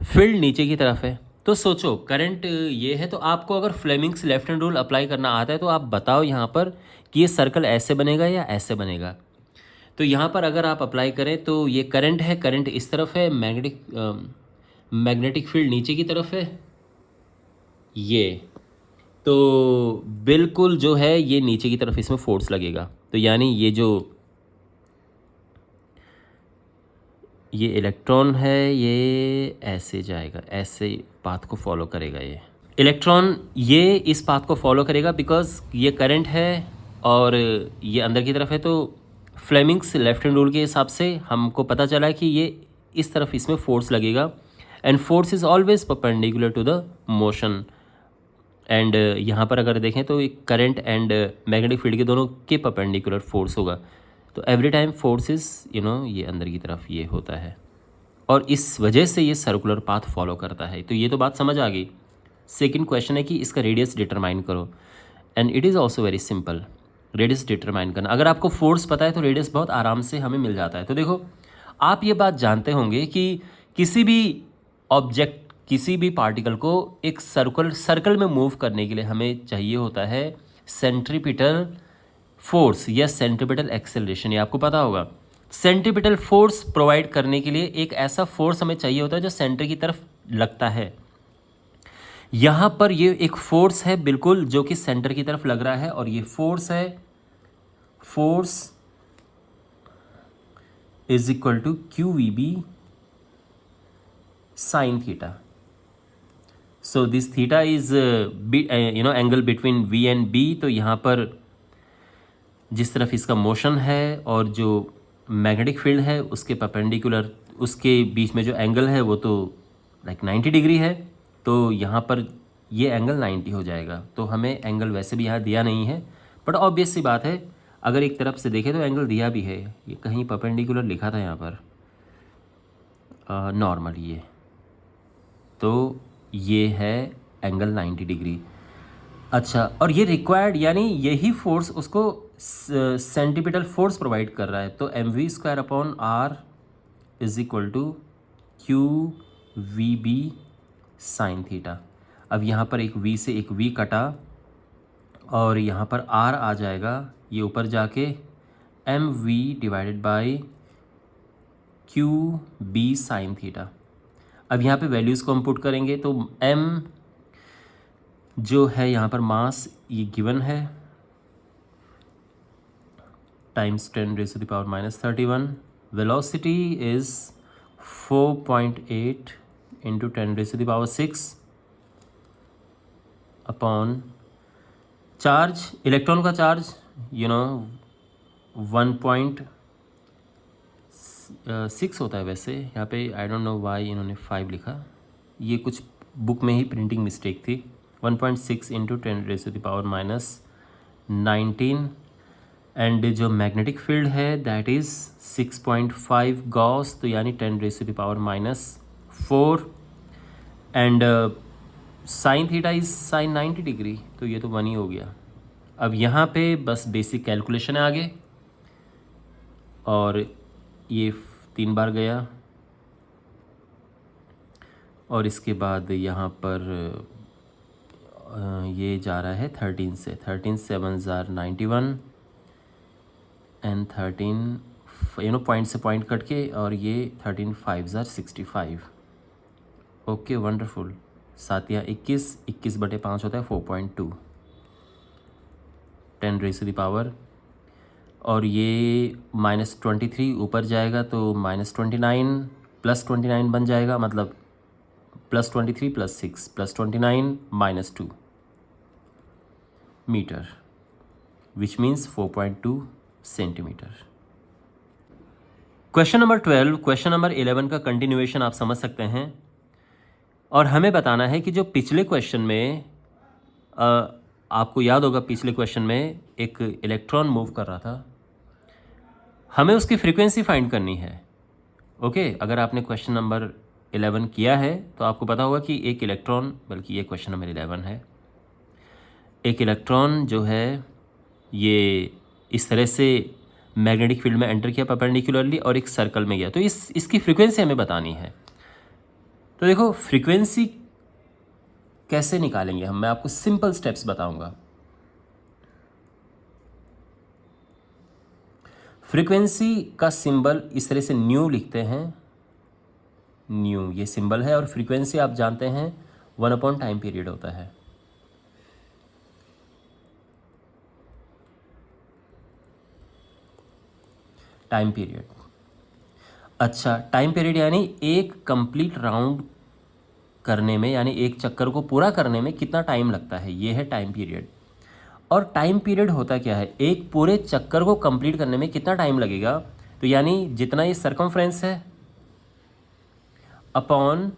फील्ड नीचे की तरफ है, तो सोचो करंट ये है। तो आपको अगर Fleming's left hand rule apply करना आता है तो आप बताओ यहाँ पर कि ये सर्कल ऐसे बनेगा या ऐसे बनेगा। तो यहाँ पर अगर आप अप्लाई करें तो ये करंट है, करंट इस तरफ है, मैग्नेटिक फील्ड नीचे की तरफ है ये, तो बिल्कुल जो है ये नीचे की तरफ इसमें फोर्स लगेगा। तो यानी ये इलेक्ट्रॉन है ये ऐसे जाएगा, ऐसे पाथ को फॉलो करेगा। ये इलेक्ट्रॉन ये इस पाथ को फॉलो करेगा बिकॉज ये करंट है और ये अंदर की तरफ है। तो फ्लेमिंग्स लेफ्ट हैंड रूल के हिसाब से हमको पता चला कि ये इस तरफ इसमें फोर्स लगेगा and force is always perpendicular to the motion. And यहाँ पर अगर देखें तो एक करंट एंड मैग्नेटिक फील्ड के दोनों के परपेंडिकुलर फोर्स होगा। तो एवरी टाइम फोर्स इज ये अंदर की तरफ ये होता है और इस वजह से ये सर्कुलर पाथ फॉलो करता है। तो ये तो बात समझ आ गई। सेकंड क्वेश्चन है कि इसका रेडियस डिटरमाइन करो and it is also very simple. Radius determine करना, अगर आपको फोर्स पता है तो रेडियस बहुत आराम से हमें मिल जाता है। तो देखो, आप ये बात जानते होंगे कि किसी भी ऑब्जेक्ट, किसी भी पार्टिकल को एक सर्कल में मूव करने के लिए हमें चाहिए होता है सेंट्रीपिटल फोर्स या सेंट्रीपिटल एक्सेलरेशन। ये आपको पता होगा। सेंट्रीपिटल फोर्स प्रोवाइड करने के लिए एक ऐसा फोर्स हमें चाहिए होता है जो सेंटर की तरफ लगता है। यहाँ पर ये एक फोर्स है बिल्कुल जो कि सेंटर की तरफ लग रहा है और ये फोर्स है, force is equal to QVB sine theta. So this theta is angle between V and B। तो यहाँ पर जिस तरफ इसका मोशन है और जो मैग्नेटिक फील्ड है उसके परपेंडिकुलर, उसके बीच में जो एंगल है वो तो लाइक 90 डिग्री है। तो यहाँ पर ये एंगल 90 हो जाएगा। तो हमें एंगल वैसे भी यहाँ दिया नहीं है, बट ऑब्वियस सी बात है, अगर एक तरफ से देखें तो एंगल दिया भी है, ये कहीं परपेंडिकुलर लिखा था यहाँ पर, नॉर्मल ये, तो ये है एंगल 90 डिग्री। अच्छा, और ये रिक्वायर्ड यानी यही फोर्स उसको सेंटीपिटल फोर्स प्रोवाइड कर रहा है, तो mv² is equal to Q V B sine theta. अब यहाँ पर एक v से एक v कटा और यहाँ पर r आ जाएगा, ये ऊपर जाके mv/, Q B sine theta. अब यहाँ पे वैल्यूज़ को हम पुट करेंगे तो m जो है यहाँ पर मास ये गिवन है, times 10⁻⁻31, velocity is 4.8 into 10⁻6 upon charge, electron का चार्ज 1.6 होता है वैसे, यहाँ पे आई डोंट नो वाई इन्होंने 5 लिखा, ये कुछ बुक में ही प्रिंटिंग मिस्टेक थी। 1.6 इंटू 10⁻19 एंड जो मैग्नेटिक फील्ड है दैट इज़ 6.5 गॉस, तो यानी 10⁻⁻4 and sine theta is sine 90 degree, तो ये तो 1 ही हो गया। अब यहाँ पे बस बेसिक कैलकुलेशन है आगे, और ये 3 बार गया और इसके बाद यहाँ पर ये जा रहा है 13 से, 13 7 91 एंड 13 पॉइंट से पॉइंट कट के, और ये 13 5 65। Okay wonderful. 7 या 21, 21/5 होता है 4.2, 10⁻, और ये -23 ऊपर जाएगा तो -29 +29 बन जाएगा, मतलब +23 +6 +29 -2 metre, which means 4.2 centimetre. Question number 12, question number 11 का कंटिन्यूएशन आप समझ सकते हैं, और हमें बताना है कि जो पिछले क्वेश्चन में आपको याद होगा, पिछले क्वेश्चन में एक इलेक्ट्रॉन मूव कर रहा था, हमें उसकी फ्रीक्वेंसी फाइंड करनी है। ओके, अगर आपने क्वेश्चन नंबर 11 किया है तो आपको पता होगा कि एक इलेक्ट्रॉन, बल्कि ये क्वेश्चन नंबर 11 है, एक इलेक्ट्रॉन जो है ये इस तरह से मैग्नेटिक फील्ड में एंटर किया परपेंडिकुलरली और एक सर्कल में गया, तो इसकी फ्रीक्वेंसी हमें बतानी है। तो देखो फ्रीक्वेंसी कैसे निकालेंगे हम, मैं आपको सिंपल स्टेप्स बताऊंगा। फ्रीक्वेंसी का सिंबल इस तरह से न्यू लिखते हैं, न्यू ये सिंबल है, और फ्रीक्वेंसी आप जानते हैं 1 टाइम पीरियड होता है। टाइम पीरियड, अच्छा टाइम पीरियड यानी एक कंप्लीट राउंड करने में, यानी एक चक्कर को पूरा करने में कितना टाइम लगता है, ये है टाइम पीरियड। और टाइम पीरियड होता क्या है, एक पूरे चक्कर को कंप्लीट करने में कितना टाइम लगेगा, तो यानी जितना ये सरकमफ्रेंस है अपॉन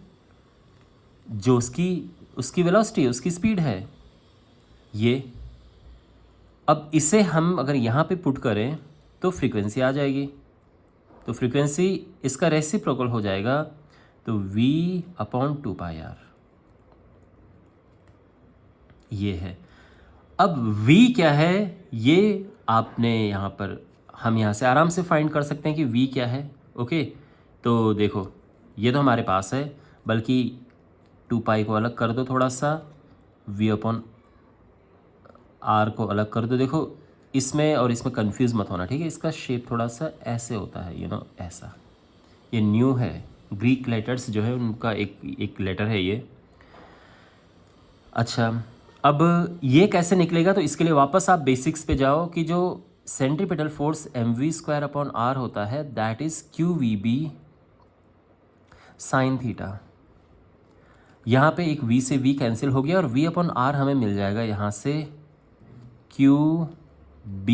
जो उसकी वेलोसिटी, उसकी स्पीड है ये। अब इसे हम अगर यहाँ पे पुट करें तो फ्रीक्वेंसी आ जाएगी, तो फ्रीक्वेंसी इसका रेसिप्रोकल हो जाएगा, तो v/2πr ये है। अब v क्या है ये आपने यहाँ पर, हम यहाँ से आराम से फाइंड कर सकते हैं कि v क्या है। ओके, तो देखो ये तो हमारे पास है, बल्कि 2π को अलग कर दो थोड़ा सा, v/r को अलग कर दो। देखो इसमें और इसमें कंफ्यूज मत होना, ठीक है, इसका शेप थोड़ा सा ऐसे होता है, ऐसा, ये न्यू है, ग्रीक लेटर्स जो है उनका एक लेटर है ये। अच्छा, अब ये कैसे निकलेगा, तो इसके लिए वापस आप बेसिक्स पे जाओ कि जो सेंट्रीपिटल फोर्स mv²/r होता है that is QVB sine theta. यहाँ पे एक v से v कैंसिल हो गया और v/r हमें मिल जाएगा यहाँ से QB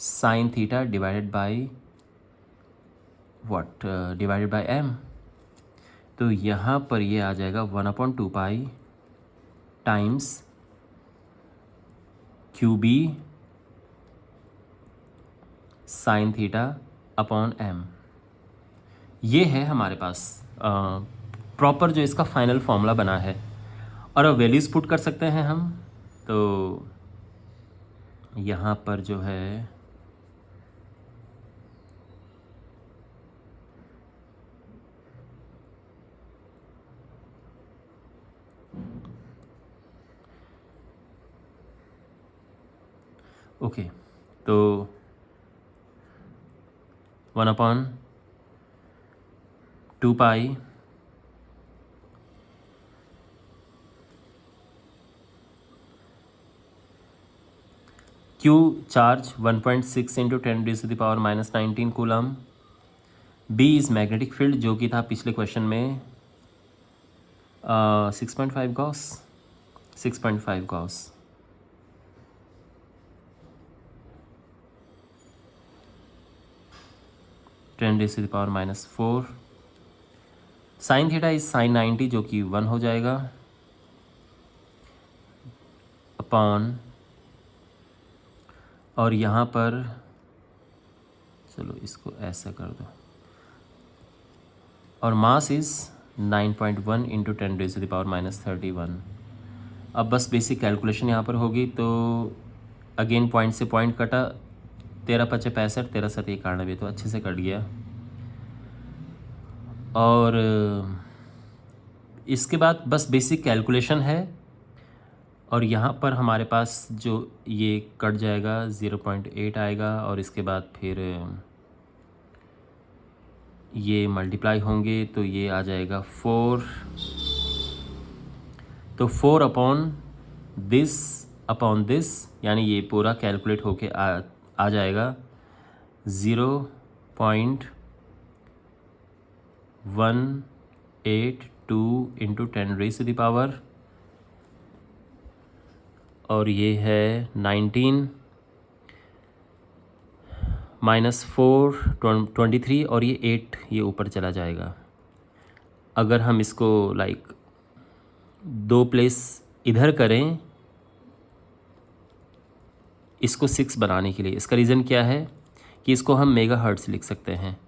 sine theta divided by what, divided by m। तो यहाँ पर ये आ जाएगा 1/2π times QB sine theta upon m। ये है हमारे पास प्रॉपर जो इसका फाइनल फॉर्मूला बना है। और अब वैल्यूज़ पुट कर सकते हैं हम। तो यहाँ पर जो है ओके, तो 1/2 पाई Q charge 1.6 into 10⁻⁻19 coulomb. B is magnetic field जो कि था पिछले क्वेश्चन में 6.5 Gauss 6.5 Gauss. (10⁻⁻4) sine theta is sine 90 जो कि 1 हो जाएगा अपॉन, और यहाँ पर चलो इसको ऐसा कर दो, और मास इज़ 9.1 इंटू 10⁻31। अब बस बेसिक कैलकुलेशन यहाँ पर होगी। तो अगेन पॉइंट से पॉइंट कटा, 13×5 = 65, 13×7 = 91, तो अच्छे से कट गया। और इसके बाद बस बेसिक कैलकुलेशन है, और यहाँ पर हमारे पास जो ये कट जाएगा 0.8 आएगा, और इसके बाद फिर ये मल्टीप्लाई होंगे तो ये आ जाएगा 4। तो 4 अपॉन दिस, यानी ये पूरा कैलकुलेट होके आ जाएगा 0.182 इंटू 10⁻, और ये है 19 -4 23, और ये 8 ये ऊपर चला जाएगा। अगर हम इसको लाइक 2 प्लेस इधर करें इसको 6 बनाने के लिए, इसका रीज़न क्या है कि इसको हम मेगाहर्ट्ज़ लिख सकते हैं।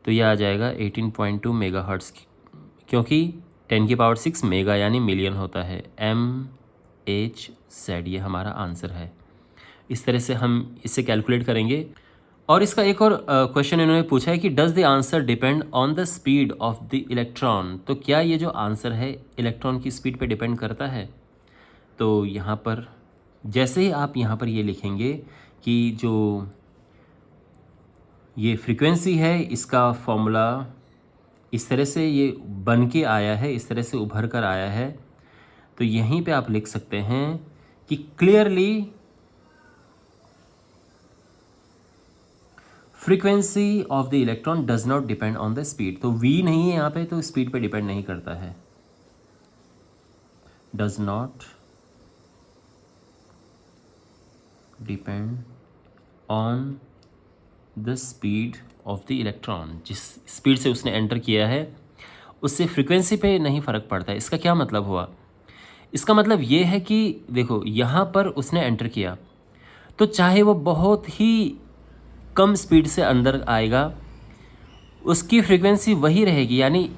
तो ये आ जाएगा 18.2 मेगाहर्ट्ज़, क्योंकि 10⁻6 मेगा यानी मिलियन होता है। MHz ये हमारा आंसर है। इस तरह से हम इसे कैलकुलेट करेंगे। और इसका एक और क्वेश्चन इन्होंने पूछा है कि does the answer depend on the speed of the electron. तो क्या ये जो आंसर है इलेक्ट्रॉन की स्पीड पे डिपेंड करता है? तो यहाँ पर जैसे ही आप यहाँ पर ये लिखेंगे कि जो ये फ्रीक्वेंसी है इसका फॉर्मूला इस तरह से ये बन के आया है, इस तरह से उभर कर आया है, तो यहीं पे आप लिख सकते हैं कि clearly frequency of the electron does not depend on the speed. तो v नहीं है यहाँ पे, तो स्पीड पे डिपेंड नहीं करता है। Does not depend on the speed of the electron. जिस स्पीड से उसने एंटर किया है उससे फ्रीक्वेंसी पे नहीं फ़र्क पड़ता है। इसका क्या मतलब हुआ? इसका मतलब ये है कि देखो यहाँ पर उसने एंटर किया, तो चाहे वो बहुत ही कम स्पीड से अंदर आएगा उसकी फ्रीक्वेंसी वही रहेगी, यानी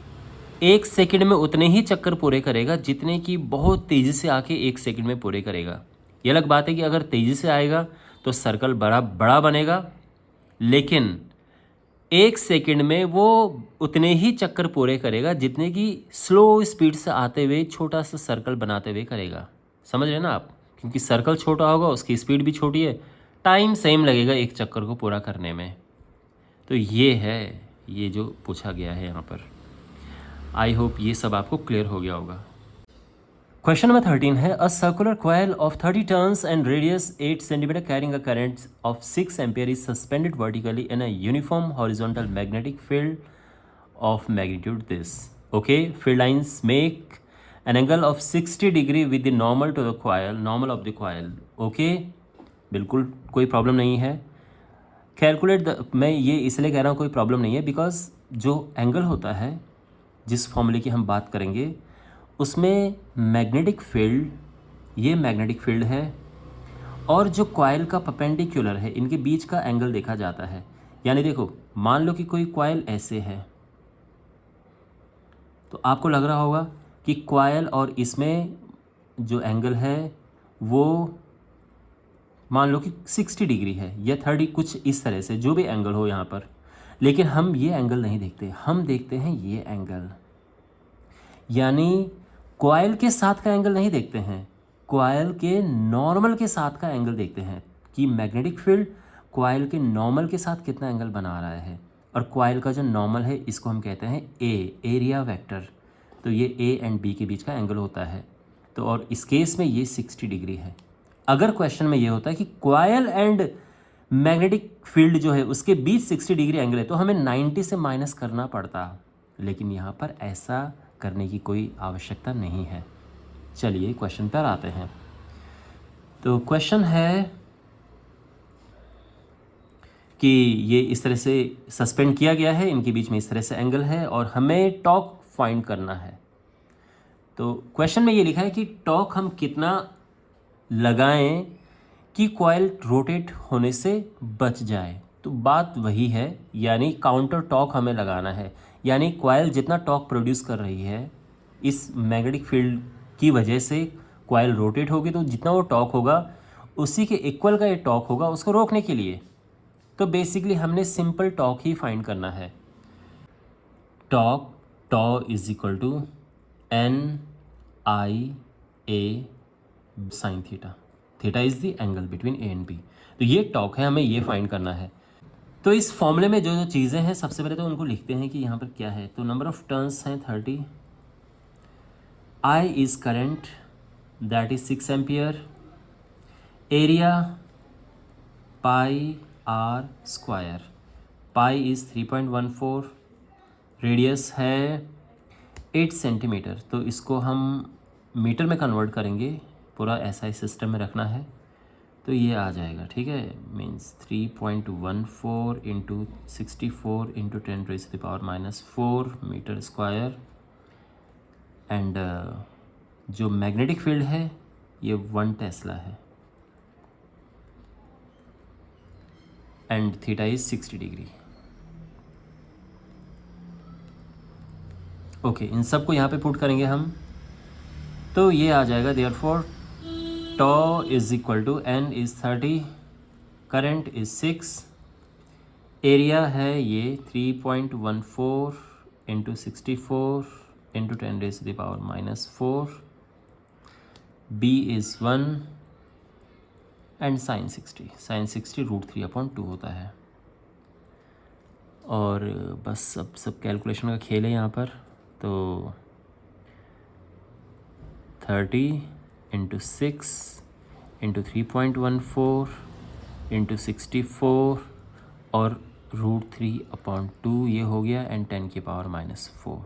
1 सेकंड में उतने ही चक्कर पूरे करेगा जितने कि बहुत तेज़ी से आके 1 सेकंड में पूरे करेगा। ये अलग बात है कि अगर तेज़ी से आएगा तो सर्कल बड़ा बनेगा, लेकिन 1 सेकंड में वो उतने ही चक्कर पूरे करेगा जितने कि स्लो स्पीड से आते हुए छोटा सा सर्कल बनाते हुए करेगा। समझ रहे ना आप? क्योंकि सर्कल छोटा होगा उसकी स्पीड भी छोटी है, टाइम सेम लगेगा एक चक्कर को पूरा करने में। तो ये है ये जो पूछा गया है यहाँ पर। आई होप ये सब आपको क्लियर हो गया होगा। क्वेश्चन नंबर 13 है a circular coil of 30 turns and radius 8 centimetre carrying a current of 6 ampere is suspended vertically in a uniform horizontal magnetic field of magnitude this. Okay, field lines make an angle of 60 degree with the normal to the coil, normal of the coil. Okay, बिल्कुल कोई प्रॉब्लम नहीं है। कैलकुलेट द, मैं ये इसलिए कह रहा हूँ कोई प्रॉब्लम नहीं है बिकॉज जो एंगल होता है जिस फॉर्मूले की हम बात करेंगे उसमें मैग्नेटिक फील्ड, ये मैग्नेटिक फील्ड है और जो कॉइल का परपेंडिकुलर है इनके बीच का एंगल देखा जाता है। यानी देखो, मान लो कि कोई कॉइल ऐसे है, तो आपको लग रहा होगा कि कॉइल और इसमें जो एंगल है वो मान लो कि 60 डिग्री है या 30, कुछ इस तरह से जो भी एंगल हो यहाँ पर। लेकिन हम ये एंगल नहीं देखते, हम देखते हैं ये एंगल। यानी कॉइल के साथ का एंगल नहीं देखते हैं, कॉइल के नॉर्मल के साथ का एंगल देखते हैं कि मैग्नेटिक फील्ड कॉइल के नॉर्मल के साथ कितना एंगल बना रहा है। और कॉइल का जो नॉर्मल है इसको हम कहते हैं एरिया वेक्टर। तो ये ए एंड बी के बीच का एंगल होता है। तो और इस केस में ये 60 डिग्री है। अगर क्वेश्चन में ये होता है कि कॉइल एंड मैग्नेटिक फील्ड जो है उसके बीच 60 डिग्री एंगल है, तो हमें 90 से माइनस करना पड़ता। लेकिन यहाँ पर ऐसा करने की कोई आवश्यकता नहीं है। चलिए क्वेश्चन पर आते हैं। तो क्वेश्चन है कि ये इस तरह से सस्पेंड किया गया है, इनके बीच में इस तरह से एंगल है और हमें टॉर्क फाइंड करना है। तो क्वेश्चन में ये लिखा है कि टॉर्क हम कितना लगाएं कि कॉइल रोटेट होने से बच जाए। तो बात वही है, यानी काउंटर टॉर्क हमें लगाना है। यानी कॉइल जितना टॉर्क प्रोड्यूस कर रही है इस मैग्नेटिक फील्ड की वजह से कॉइल रोटेट होगी, तो जितना वो टॉर्क होगा उसी के इक्वल का ये टॉर्क होगा उसको रोकने के लिए। तो बेसिकली हमने सिंपल टॉर्क ही फाइंड करना है। Torque tau is equal to N I A sine theta. Theta is the angle between A and B. तो ये टॉर्क है, हमें ये फाइंड करना है। तो इस फॉर्मूले में जो जो चीज़ें हैं सबसे पहले तो उनको लिखते हैं कि यहाँ पर क्या है। तो नंबर ऑफ टर्न्स हैं 30, I is current that is 6 ampere, area pi r square, pi is 3.14, radius है 8 सेंटीमीटर। तो इसको हम मीटर में कन्वर्ट करेंगे, पूरा ऐसा ही सिस्टम में रखना है। तो ये आ जाएगा, ठीक है, means 3.14 into 64 into 10⁻⁻⁴ metre square. And जो मैग्नेटिक फील्ड है ये 1 टेस्ला है and theta is 60 degree. Okay, इन सब को यहाँ पे पुट करेंगे हम। तो ये आ जाएगा therefore tau is equal to N is 30, current is 6, area है ये 3.14 into 64 into 10⁻⁻⁴, B is 1 and sine 60। Sine 60 √3/2 होता है। और बस सब कैलकुलेशन का खेल है यहाँ पर। तो 30 इंटू 6 इंटू 3.14 इंटू 64 और √3/2 ये हो गया एंड 10⁻⁻⁴।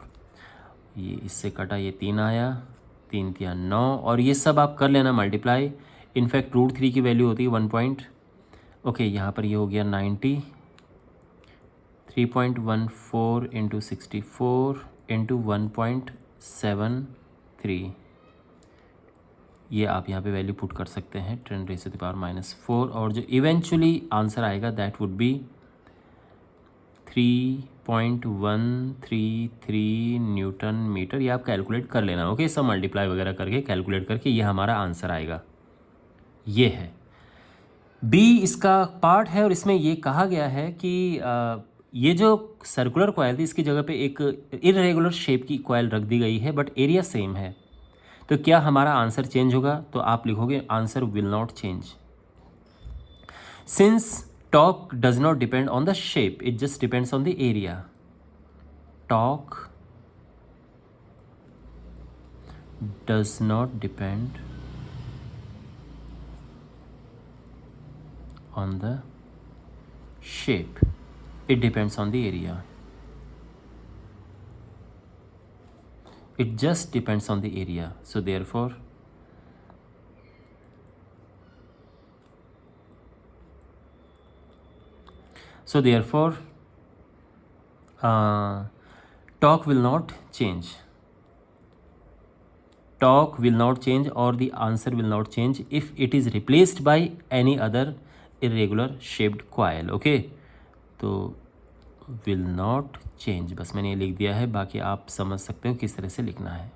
ये इससे कटा, ये 3 आया, 3 3 9, और ये सब आप कर लेना मल्टीप्लाई। इनफैक्ट √3 की वैल्यू होती है 1 ओके, यहाँ पर ये हो गया 90, 3.14 इंटू 64 इंटू 1.73। ये आप यहाँ पे वैल्यू पुट कर सकते हैं 10⁻⁻⁴, और जो इवेंचुअली आंसर आएगा that would be 3.133 newton metre. ये आप कैलकुलेट कर लेना, ओके, सब मल्टीप्लाई वगैरह करके कैलकुलेट करके ये हमारा आंसर आएगा। ये है बी, इसका पार्ट है। और इसमें ये कहा गया है कि ये जो सर्कुलर कॉइल थी इसकी जगह पे एक इरेगुलर शेप की कॉइल रख दी गई है, बट एरिया सेम है। तो क्या हमारा आंसर चेंज होगा? तो आप लिखोगे answer will not change, since torque does not depend on the shape, it just depends on the area. Torque does not depend on the shape, it depends on the area. It just depends on the area. So therefore torque will not change. talk will not change or the answer will not change if it is replaced by any other irregular shaped coil. Okay, तो will not change, बस मैंने ये लिख दिया है, बाकी आप समझ सकते हो किस तरह से लिखना है.